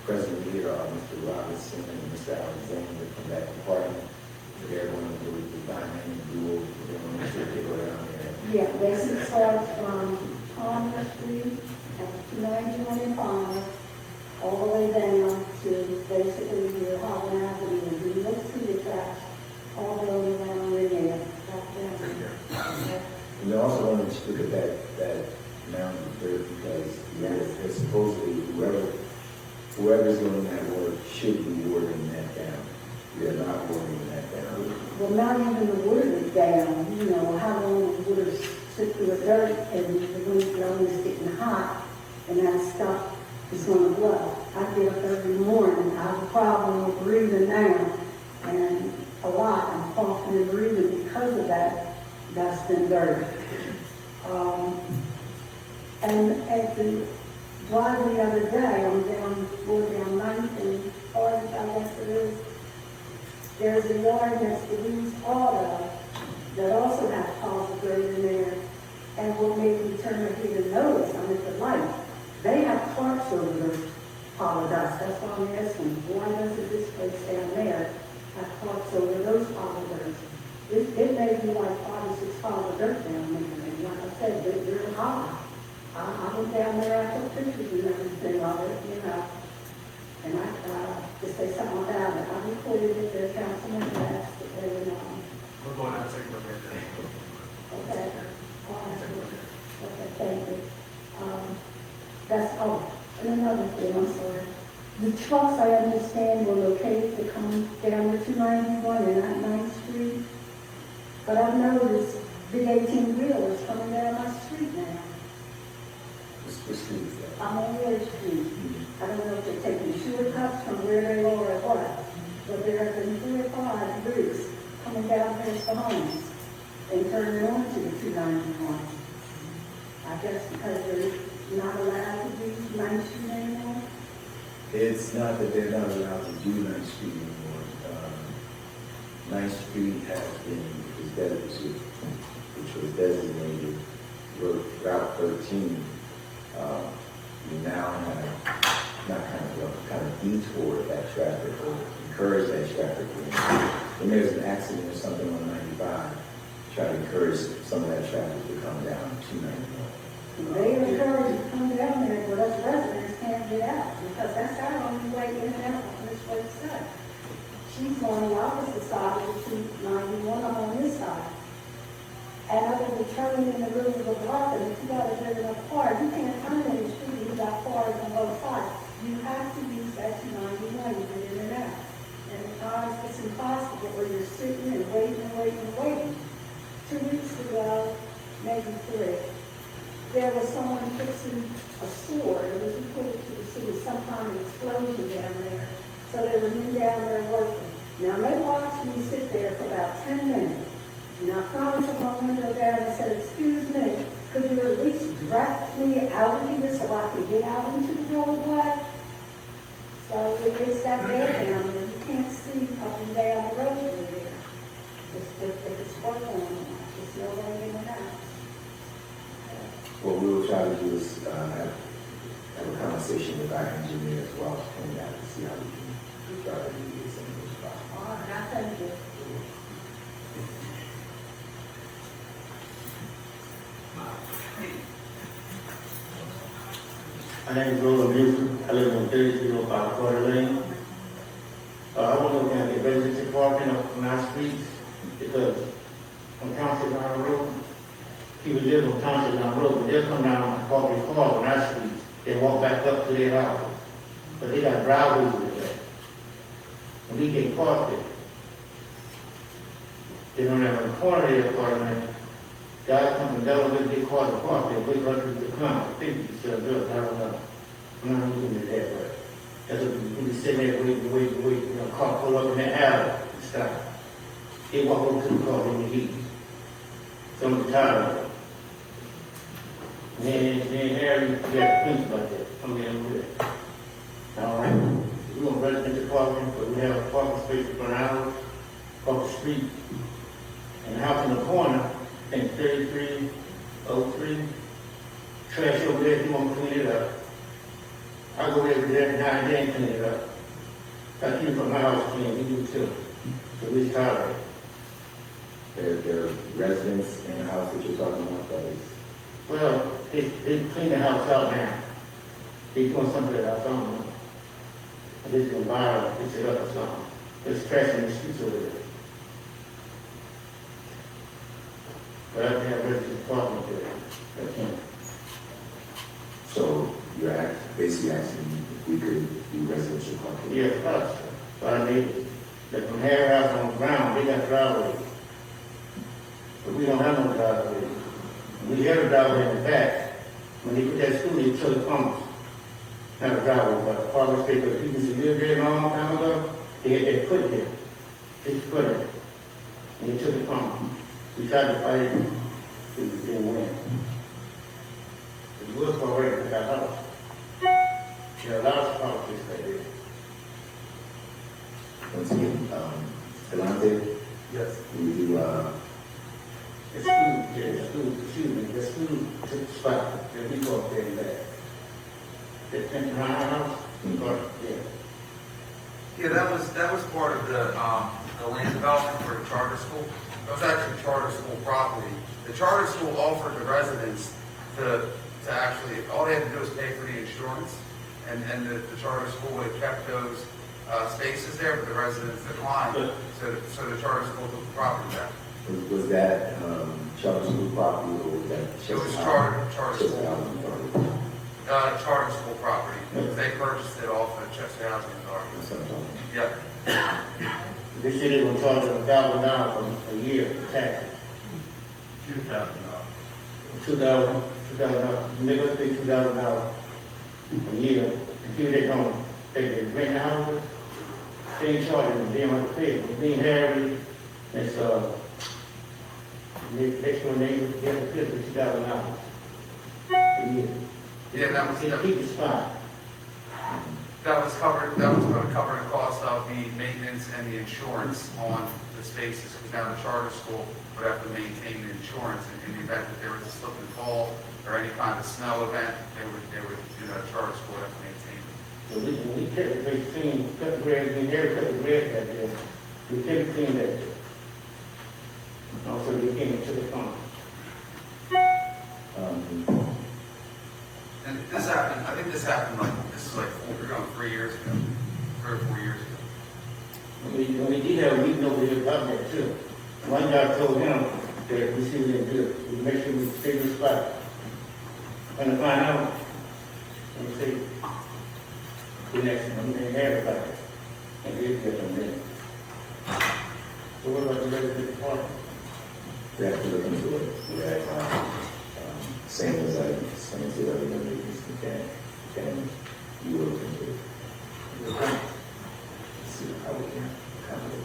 President here, Mr. Robinson and Mr. Alexander from that department. They're going to do the diamond and dual, they're going to make sure they go down there. Yeah, they start from Palmer Street at 291 in Palmer, all the way down to basically your Holland Avenue, and you look through the trash, all the way down in there, back down. And you also want to look at that mountain of dirt because there's supposedly whoever's doing that work should be watering that down. We are not watering that down. Well, not even the wood is down, you know, how long the wood is sit through the dirt and the wind blowing is getting hot and that stuff is going to blow. I get up every morning, I have a problem with breathing now and a lot, I'm coughing and breathing because of that dust and dirt. And at the drive the other day, I'm going down 9th and 40, I guess it is. There's a yard next to Lee's Auto that also has piles of dirt in there. And what made me turn my head and notice, I'm at the light, they have carts over their pile of dust. That's why I'm asking, why doesn't this place down there have carts over those pile of dirt? It may be like 5 or 6 piles of dirt down there. And like I said, they're high. I went down there, I took pictures and everything of it, you know. And I to say something about it. I reported it to the councilman and asked if they would know. We're going out, take a look at that. Okay. Okay, thank you. And another thing, I'm sorry. The trucks, I understand, were located to come down to 291 and not 9th Street. But I've noticed big 18-wheelers coming down my street now. What street is that? I'm on Ridge Street. I don't know if they're taking shortcuts from where they are or what, but there have been 3 or 5 groups coming down past the homes and turning onto the 291. I guess because they're not allowed to do 9th Street anymore. It's not that they're not allowed to do 9th Street anymore. 9th Street which was designated Route 13. We now have not kind of detour that traffic or encourage that traffic. When there's an accident or something on 95, try to encourage some of that traffic to come down to 91. They encourage you to come down there, but us residents can't get out because that's our only way in and out on this way side. She's on the opposite side of the 291, I'm on this side. And other than turning in the middle of the block, and if you got to get in a car, you can't turn in the street, you got cars on both sides. You have to use that 291 to get in and out. And at times it's impossible where you're sitting and waiting. 2 weeks ago, maybe 3, there was someone fixing a sewer. It was reported to the city some kind of explosion down there. So there was men down there working. Now they watched me sit there for about 10 minutes. And I finally took my window down and said, excuse me, could you at least direct me out of here so I could get out into the roadway? So it's that bad down there. You can't see up and down the road over there. It's working on it. It's no way in and out. What we will try to do is have a conversation with our engineer as well as coming out to see how we can try to do this in this process. All right, I thank you. My name is Roland Newsom. I live on 3005 Quarter Lane. I want to look at the emergency parking on our streets because on Township Line Road. People live on Township Line Road, but they'll come down and park their cars on our street, and walk back up to their house. But they got driveways with that. And we can't park there. They don't have a corner of their apartment. Guys come from Delaware, they call the park, they wait right through the come, 50, so I don't know. I'm not looking at that, but that's what we be sitting there waiting, you know, car pull up in that alley, and stop. They walk over to the car in the heat. Some of the tired of it. Then Harry, you got to think about that, I'm getting with it. All right, we want residential parking, but we have a parking space for an hour, across the street. And the house in the corner, I think 3303, trash over there, if you want to clean it up. I go every day, now and then, clean it up. I keep from my house clean, we do too. So we tired. There are residents in the house that you're talking about, that is. Well, they clean the house out now. They doing something that I don't know. They're just gonna buy it, fix it up or something. There's trash in the streets over there. But I have residents parking there. I can't. So you're basically asking if we could do residential parking? Yeah, us, our neighbors. That from Harry House on the ground, they got driveways. But we don't have no driveways. We have a driveway in the back. When they put that school, they took the pumps. Not a driveway, but a farmer's space, but people used to live there a long time ago, they put it there. They put it. And they took the pump. We tried to fight it, we didn't win. It was already in that house. There are a lot of politics right there. Once again, Delante, Yes. we do, The school, yeah, the school, excuse me, the school took the spot, that we go up there and back. The Pension House, we go, yeah. Yeah, that was part of the land development for the charter school. It was actually charter school property. The charter school offered the residents to actually, all they had to do was pay for the insurance, and the charter school would have kept those spaces there, but the residents declined, so the charter school took the property back. was that, charter school property or was that? It was charter Chester school, Housing Authority? charter school property. They purchased it off of Chester Housing Authority. That's what I'm talking Yep. They said they were charging $1,000 a year for taxes. $2,000. $2,000, they must pay $2,000 a year. Until they don't, they rent the houses, they ain't charging them, they don't have to pay. Being Harry, that's, next one, they have to pay for $2,000 a year. Yeah, that was, They keep the spot. that was going to cover the cost of the maintenance and the insurance on the spaces, because now the charter school would have to maintain the insurance in the event that there was a slip and fall or any kind of snow event, they would do that, charter school would have to maintain it. So we kept the place clean, cut the grass, we never cut the grass back there. We kept it clean back there. Also, we came into the farm. And this happened, I think this happened this is like, we're going 3 years ago, 3 or 4 years ago. When we did have a meeting over here about that too. One guy told him that we see what they do, we make sure we stay in the spot. And to find out, and see, the next one, they have about it. And we get them in. So what about the resident park? We have to look into it. We have, same as I explained to the other meetings, can you look into it? See how we can accommodate it.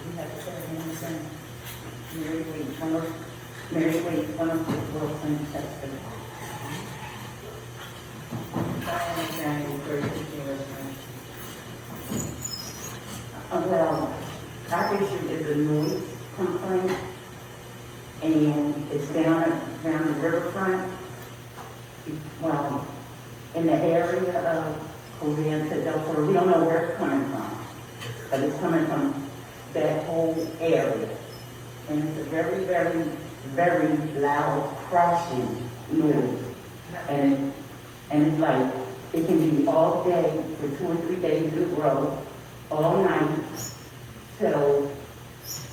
We have to say Anderson, Mary Lee, one of the Wilson, Chester. Well, our issue is a noise complaint, and it's down the riverfront. Well, in the area of Korean to Delta, we don't know where it's coming from. but it's coming from that whole area. And it's a very, very, very loud crashing noise. And it's like, it can be all day for 2 or 3 days in a row, all night. So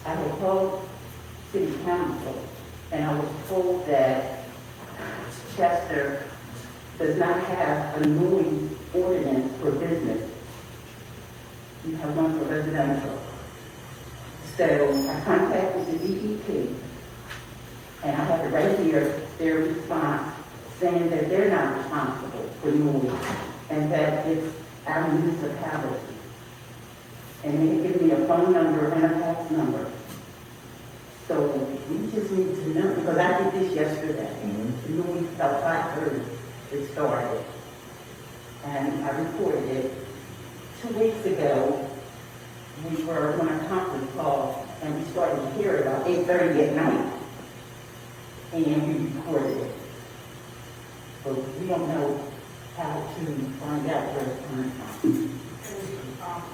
I had called city council, and I was told that Chester does not have a noise ordinance for business. You have one for residential. So I contacted the DEP, and I have it right here, their response, saying that they're not responsible for noise, and that it's our municipality. And they give me a phone number and a fax number. So we just need to know, because I did this yesterday. The noise about 5:30, it started. And I reported it. 2 weeks ago, we were on a conference call, and we started to hear it about 8:30 at night. And we recorded it. But we don't know how to find out where it's coming from.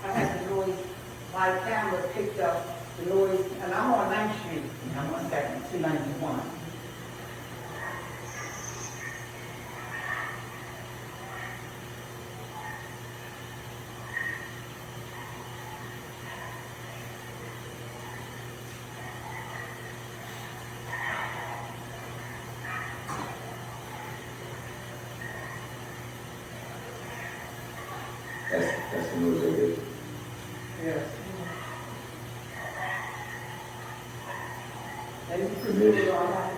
I had the noise, my camera picked up the noise, and I'm on 9th Street. Now, 1 second, 291. That's the news they get. Yes.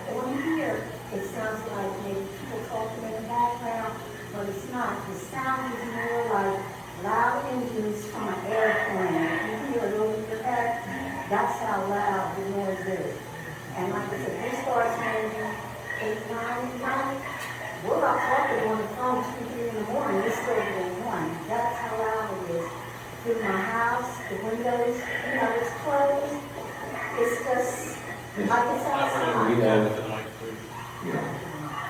On here, it sounds like maybe people talking in the background, but it's not. The sound is more like loud engines from an airplane. You hear it over your head, that's how loud the noise is. And like I said, this starts maybe 8, 9 at night. We're up talking on the phone 2, 3 in the morning, it's still going on. That's how loud it is. Through my house, the windows, it's closed. It's just, like it's outside. We have,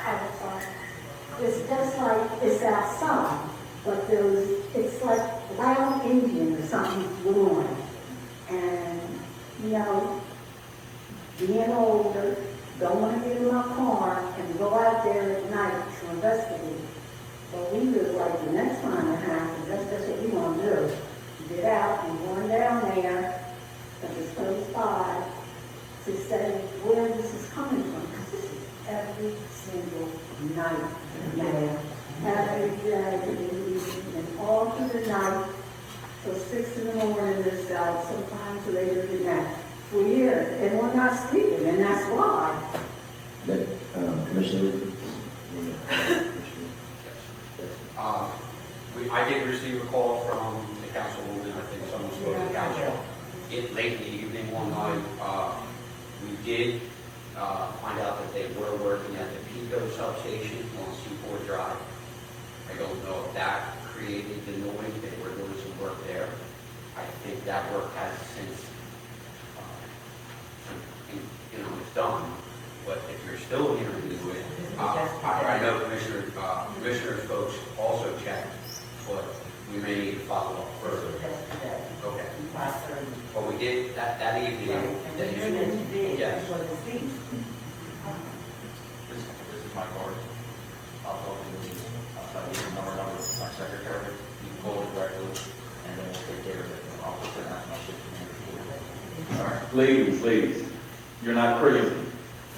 Oh, sorry. It's just like it's outside, but it's like loud Indian or something's blowing. And, being older, don't want to get in my car and go out there at night to investigate. But we live like the next time it happens, that's what we want to do. Get out and going down there, because it's close by, to say where this is coming from, because this is every single night. Every day, and all through the night, till 6 in the morning, this out, sometimes later than that. For years, and we're not sleeping, and that's why. that, Commissioner, I did receive a call from the councilwoman, I think someone spoke to the council. Late in the evening one night, we did find out that they were working at the Pico substation on Seaport Drive. I don't know if that created the noise, they were doing some work there. I think that work has since, it's done. But if you're still hearing the noise, I know commissioners folks also checked, but we may need to follow up further. Okay. But we did that evening. Yes. This is my card. I'll talk to you. I'll give you the number of my secretary. You can call it directly, and then we'll take care of it. I'll put that on my system. All right. Ladies, you're not crazy.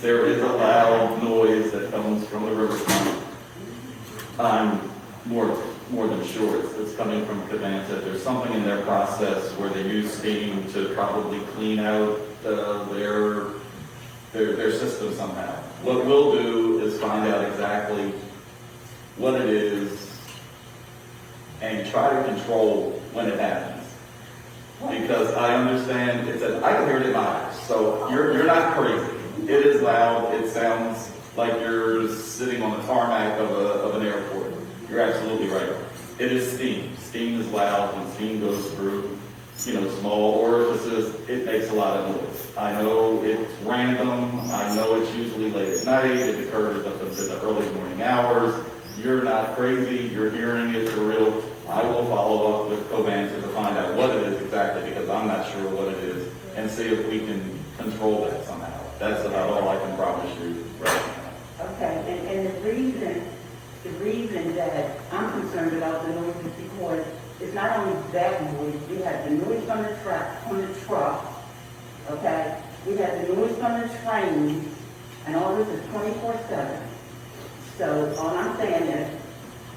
There is a loud noise that comes from the riverfront. I'm more than sure it's coming from Covanta. There's something in their process where they use steam to probably clean out their system somehow. What we'll do is find out exactly what it is and try to control when it happens. Because I understand I can hear it in my house. So you're not crazy. It is loud. It sounds like you're sitting on the tarmac of an airport. You're absolutely right. It is steam. Steam is loud. When steam goes through, small orifices, it makes a lot of noise. I know it's random. I know it's usually late at night. It occurs up into the early morning hours. You're not crazy. You're hearing it for real. I will follow up with Covanta to find out what it is exactly exactly, because I'm not sure what it is, and see if we can control that somehow. That's about all I can promise you right now. Okay, and the reason that I'm concerned about the noise is because it's not only that noise, we have the noise from the truck, okay? We have the noise from the trains, and all this is 24/7. So all I'm saying is,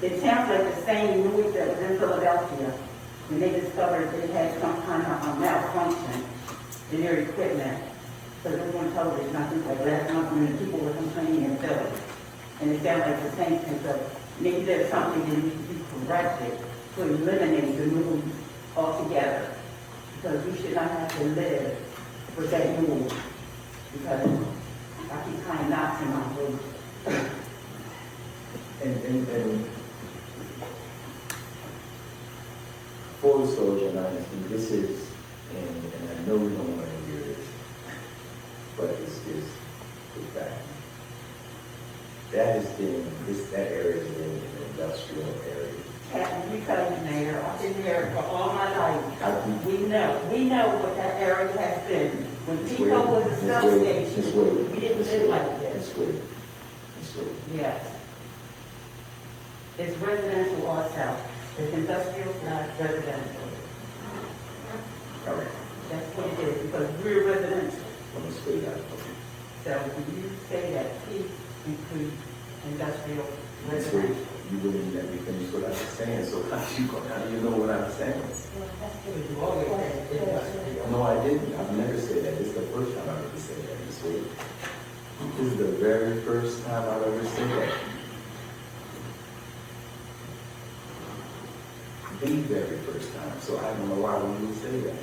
it sounds like the same noise that was in Philadelphia when they discovered they had some kind of malfunction in their equipment. So they were on television, I think like last month when the people were complaining in Philly. And it sounds like the same thing, so maybe there's something that needs to be corrected to eliminate the noise altogether. Because we should not have to live with that noise. Because I keep trying not to my voice. And full disclosure, and honesty, this is, and I know we don't want to hear this, but it's fact. That has been, that area has been an industrial area. Let me tell you, Mayor, I've been there for all my life. We know what that area has been. When Pico was a substation, we didn't live like this. Yes. It's residential also. It's industrial, not residential. Correct. That's what it is, because we're residential. Let me split that. So when you say that P includes industrial That's where residential. you really let me finish what I was saying, so how do you know what I'm saying? No, I didn't. I've never said that. This is the first time I've ever said that this way. This is the very first time I've ever said that. The very first time. So I don't know why we would say that.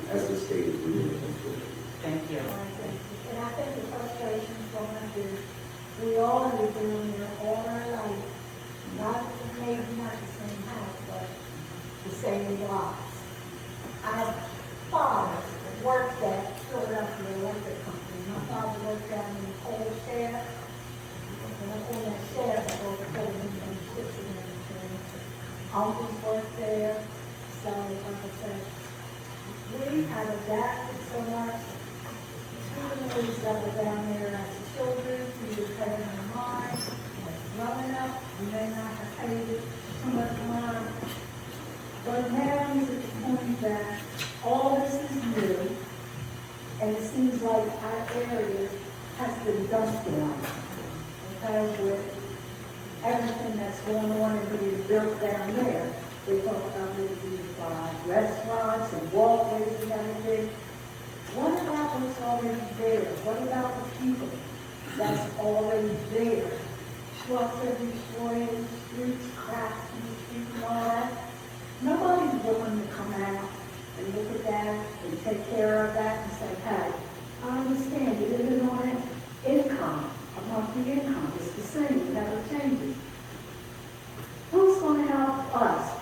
As the state is really into it. Thank you. And I think the frustration from us is, we all live in here all our life, not maybe not the same house, but the same blocks. I have father that worked at Philadelphia Electric Company. My father worked down in the coal shed, and on that shed, I go to coal and kitchen and everything. Uncles worked there, so like I said, we have adapted so much to the movies that were down there as children. We were paying our mind. As growing up, we may not have paid it too much mind. But now is at the point that all this is new, and it seems like our area has been dumped on. Okay, with everything that's going on and being built down there. They talk about maybe restaurants and walkways and everything. What about what's already there? What about the people that's already there? Trucks are destroying the streets, cracks in the street and all that. Nobody's willing to come out and look at that and take care of that and say, hey, I understand it isn't on income, a monthly income. It's the same, it never changes. Who's going to help us?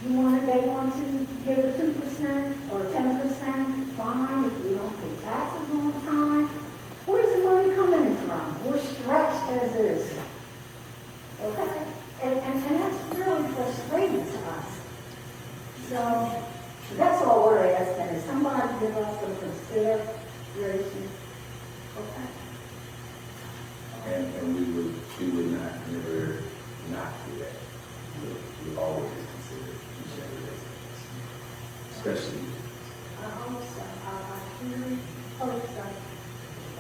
They want to give a 2% or 10% fine if we don't pay taxes on time. Where's the money coming from? We're stretched as is. Okay? And that's really frustrating to us. So that's all we're asking, is somebody give us some consideration. Okay? And we would not never not do that. We always consider each other residents, especially. I hope so. I really hope so.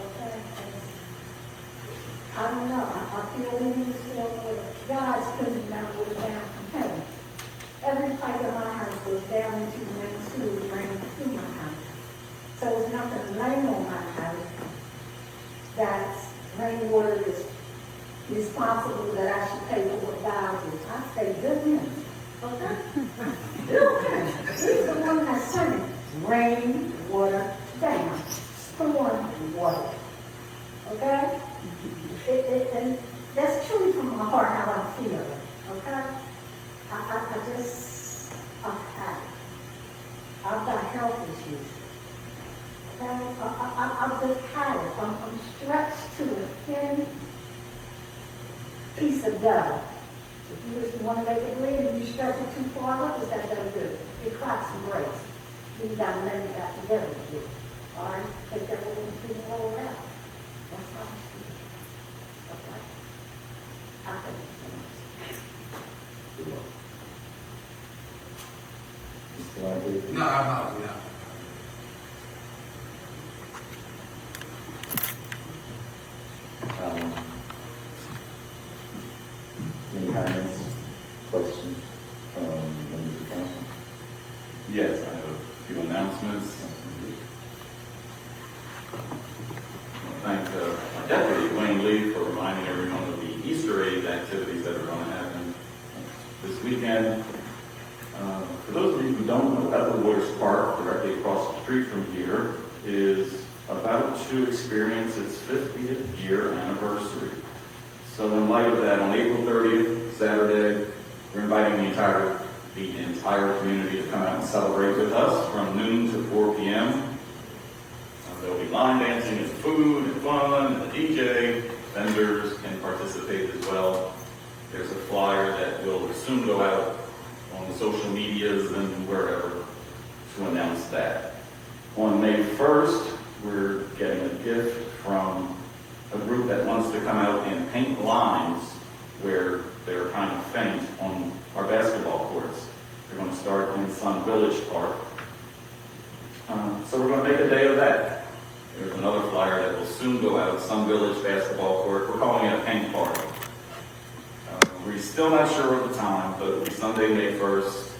Okay? I don't know. I feel we need to still with God's putting down with down from heaven. Every pipe in my house goes down into the main sewer drain to my house. So there's nothing laying on my house that's rainwater is responsible that I should pay for $1,000. I say good news. Okay? Good. He's the one that's sending rain, water, down, storm, water. Okay? And that's truly from my heart how I feel. Okay? I've got health issues. Okay? I've just had it. I'm stretched to a thin piece of dough. If you just want to make it live, you stretch it too far, what is that gonna do? It cracks and breaks. You gotta mend that together to do. All right, take that little thing all around. That's how I see it. Okay. I think it's nice. Mr. Langley? No, I'm not, yeah. Any comments, questions from members of council? Yes, I have a few announcements. Thank my deputy, Wayne Lee, for reminding everyone of the Easter egg activities that are going to happen this weekend. For those of you who don't know, Bethel Waters Park, directly across the street from here, is about to experience its 50th year anniversary. So in light of that, on April 30th, Saturday, we're inviting the entire community to come out and celebrate with us from noon to 4 p.m. There'll be line dancing and food and fun, and the DJ, vendors can participate as well. There's a flyer that will soon go out on the social medias and wherever to announce that. On May 1st, we're getting a gift from a group that wants to come out and paint lines where they're kind of faint on our basketball courts. They're going to start in Sun Village Park. So we're going to make a day of that. There's another flyer that will soon go out, Sun Village Basketball Court. We're calling it a paint party. We're still not sure of the time, but it'll be Sunday, May 1st.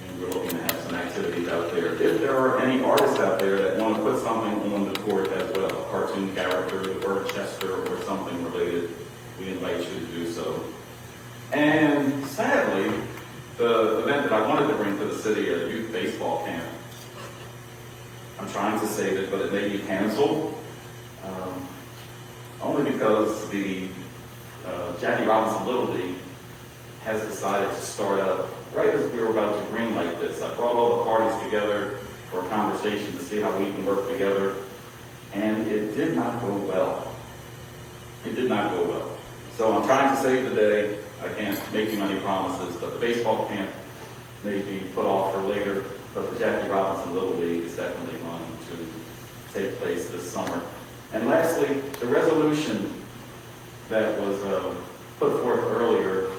And we're looking to have some activities out there. If there are any artists out there that want to put something on the court as well, a cartoon character, the word Chester, or something related, we invite you to do so. And sadly, the event that I wanted to bring to the city, a youth baseball camp, I'm trying to save it, but it may be canceled. Only because the Jackie Robinson Little League has decided to start up right as we were about to greenlight this. I brought all the parties together for a conversation to see how we can work together, and it did not go well. It did not go well. So I'm trying to save the day. I can't make you any promises, but the baseball camp may be put off for later, but the Jackie Robinson Little League is definitely going to take place this summer. And lastly, the resolution that was put forth earlier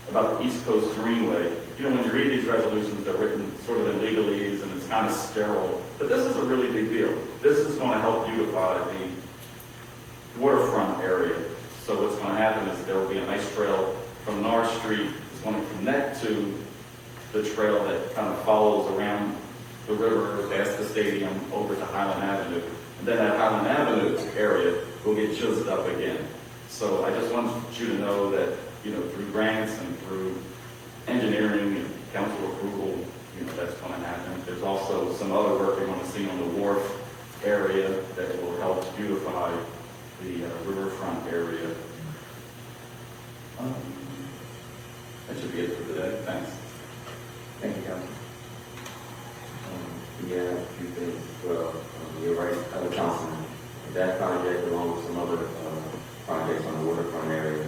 about the East Coast Greenway. You know, when you read these resolutions, they're written sort of in legalese and it's kind of sterile, but this is a really big deal. This is going to help beautify the waterfront area. So what's going to happen is there will be a nice trail from North Street. It's going to connect to the trail that kind of follows around the river, past the stadium, over to Highland Avenue. And then that Highland Avenue area will get chiseled up again. So I just want you to know that, you know, through grants and through engineering and council approval, you know, that's going to happen. There's also some other work we're going to see on the wharf area that will help beautify the riverfront area. That should be it for today. Thanks. Thank you, Council. Yeah, a few things as well. You're right, Councilman. That project, along with some other projects on the waterfront area,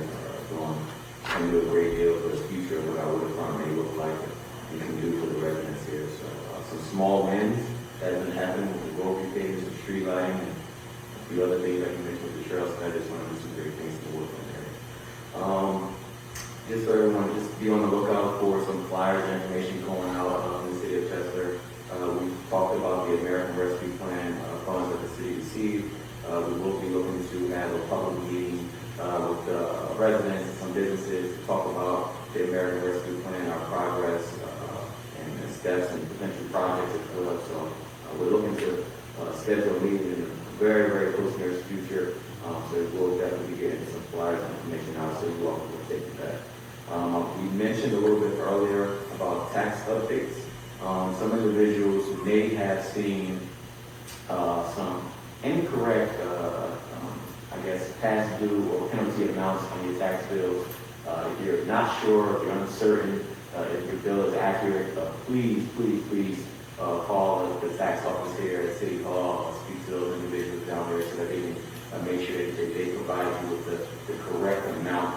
can do a great deal for the future of what our waterfront may look like and can do for the residents here. So some small wins that have been happening with the road repaving, some street lighting, and a few other things like you mentioned with the trails. I just want to do some great things in the waterfront area. Just so everyone, just be on the lookout for some flyers and information going out in the city of Chester. We talked about the American Rescue Plan funds that the city received. We will be looking to have a public meeting with residents and some businesses to talk about the American Rescue Plan, our progress, and steps and potential projects as well. So we're looking to schedule a meeting in the very, very close near future. So we'll definitely be getting some flyers and information out, so you're welcome to take that. We mentioned a little bit earlier about tax updates. Some individuals may have seen some incorrect, past due or penalty amounts on your tax bills. If you're not sure, if you're uncertain, if your bill is accurate, please call the tax office here at City Hall, speak to those individuals down there so that they can make sure that they provide you with the correct amount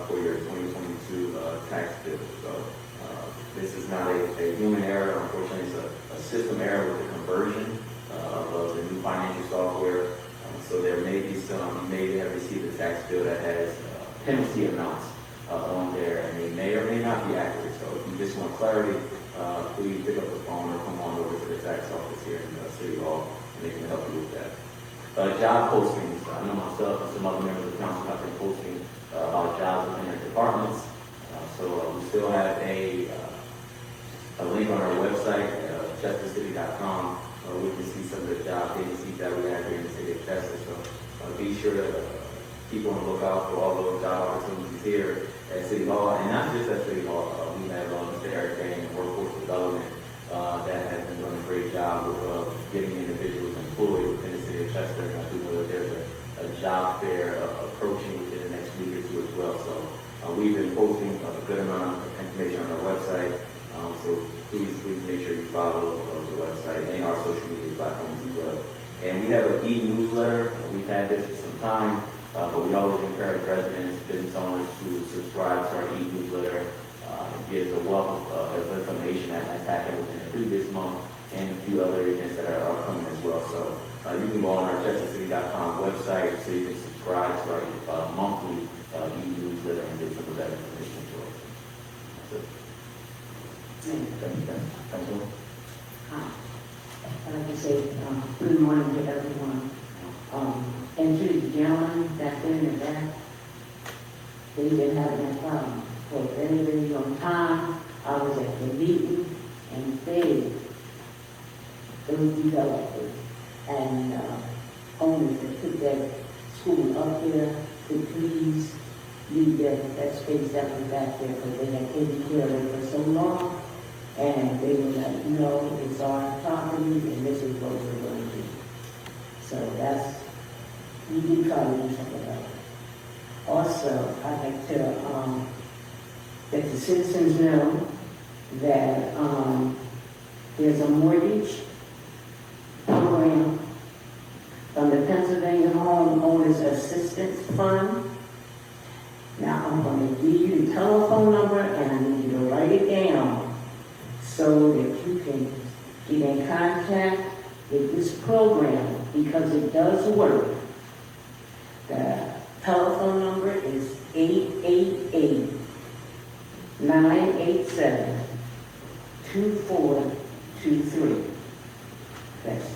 for your 2022 to tax bills. So this is not a human error. Unfortunately, it's a system error with the conversion of the new financial software. So there may be some, you may have received a tax bill that has penalty amounts on there, and they may or may not be accurate. So if you just want clarity, please pick up the phone or come on over to the tax office here in City Hall, and they can help you with that. Job postings. I know myself and some other members of the council have been posting about jobs within their departments. So we still have a link on our website, chestercity.com. We can see some of the job vacancies that we have here in the city of Chester. So be sure to keep on the lookout for all those job opportunities here at City Hall, and not just at City Hall. We have Mr. Eric Bain, Workforce Development, that has been doing a great job with getting individuals employed within the city of Chester. And I do know that there's a job fair approaching within the next week or two as well. So we've been posting a good amount of information on our website. So please make sure you follow the website and our social media platforms as well. And we have an e-newsletter. We've had this for some time, but we always encourage residents, business owners to subscribe to our e-newsletter. It gives a wealth of information that has happened within the previous month and a few other events that are coming as well. So you can go on our chestercity.com website so you can subscribe to our monthly e-newsletter and get some of that information as well. That's it. Thank you, Councilwoman. Hi. I'd like to say good morning to everyone. And to the gentleman back there in the back, they've been having that problem for a very, very long time. I was at the meeting and they, those developers and owners that took that school up there to please leave that space that was back there because they had taken care of it for so long. And they were like, no, it's our property and this is what we're going to do. So we do try to do something about it. Also, I'd like to let the citizens know that there's a mortgage program from the Pennsylvania Homeowners Assistance Fund. Now, I'm going to give you the telephone number and I need you to write it down so that you can get in contact with this program because it does work. The telephone number is 888-987-2423. That's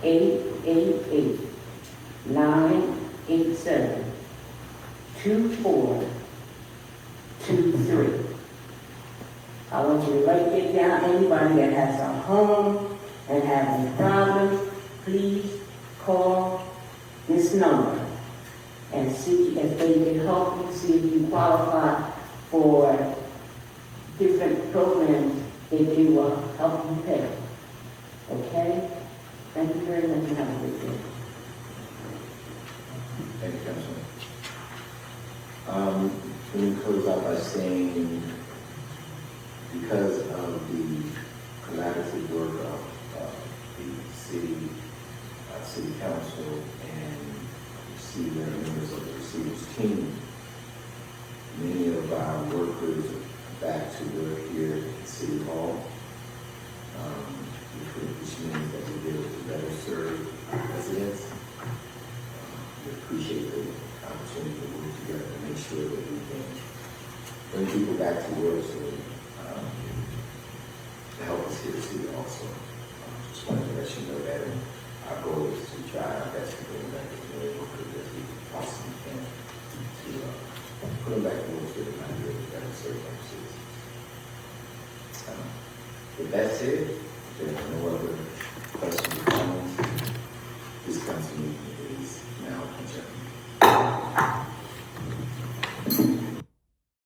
888-987-2423. I want you to write it down. Anybody that has a home and having problems, please call this number and see if they can help you, see if you qualify for different programs if they will help you pay. Okay? Thank you very much and have a good day. Thank you, Councilman. Let me close out by saying, because of the collaborative work of the city council and receiver members of the receivers team, many of our workers are back to work here at City Hall, which means that we'll be able to better serve our residents. We appreciate the opportunity to work together to make sure that we can bring people back to work to help us here at City Hall. So just wanted to let you know that our goal is to try our best to bring back as many workers as we possibly can to put them back to work so they might be able to better serve our citizens. With that said, there's no other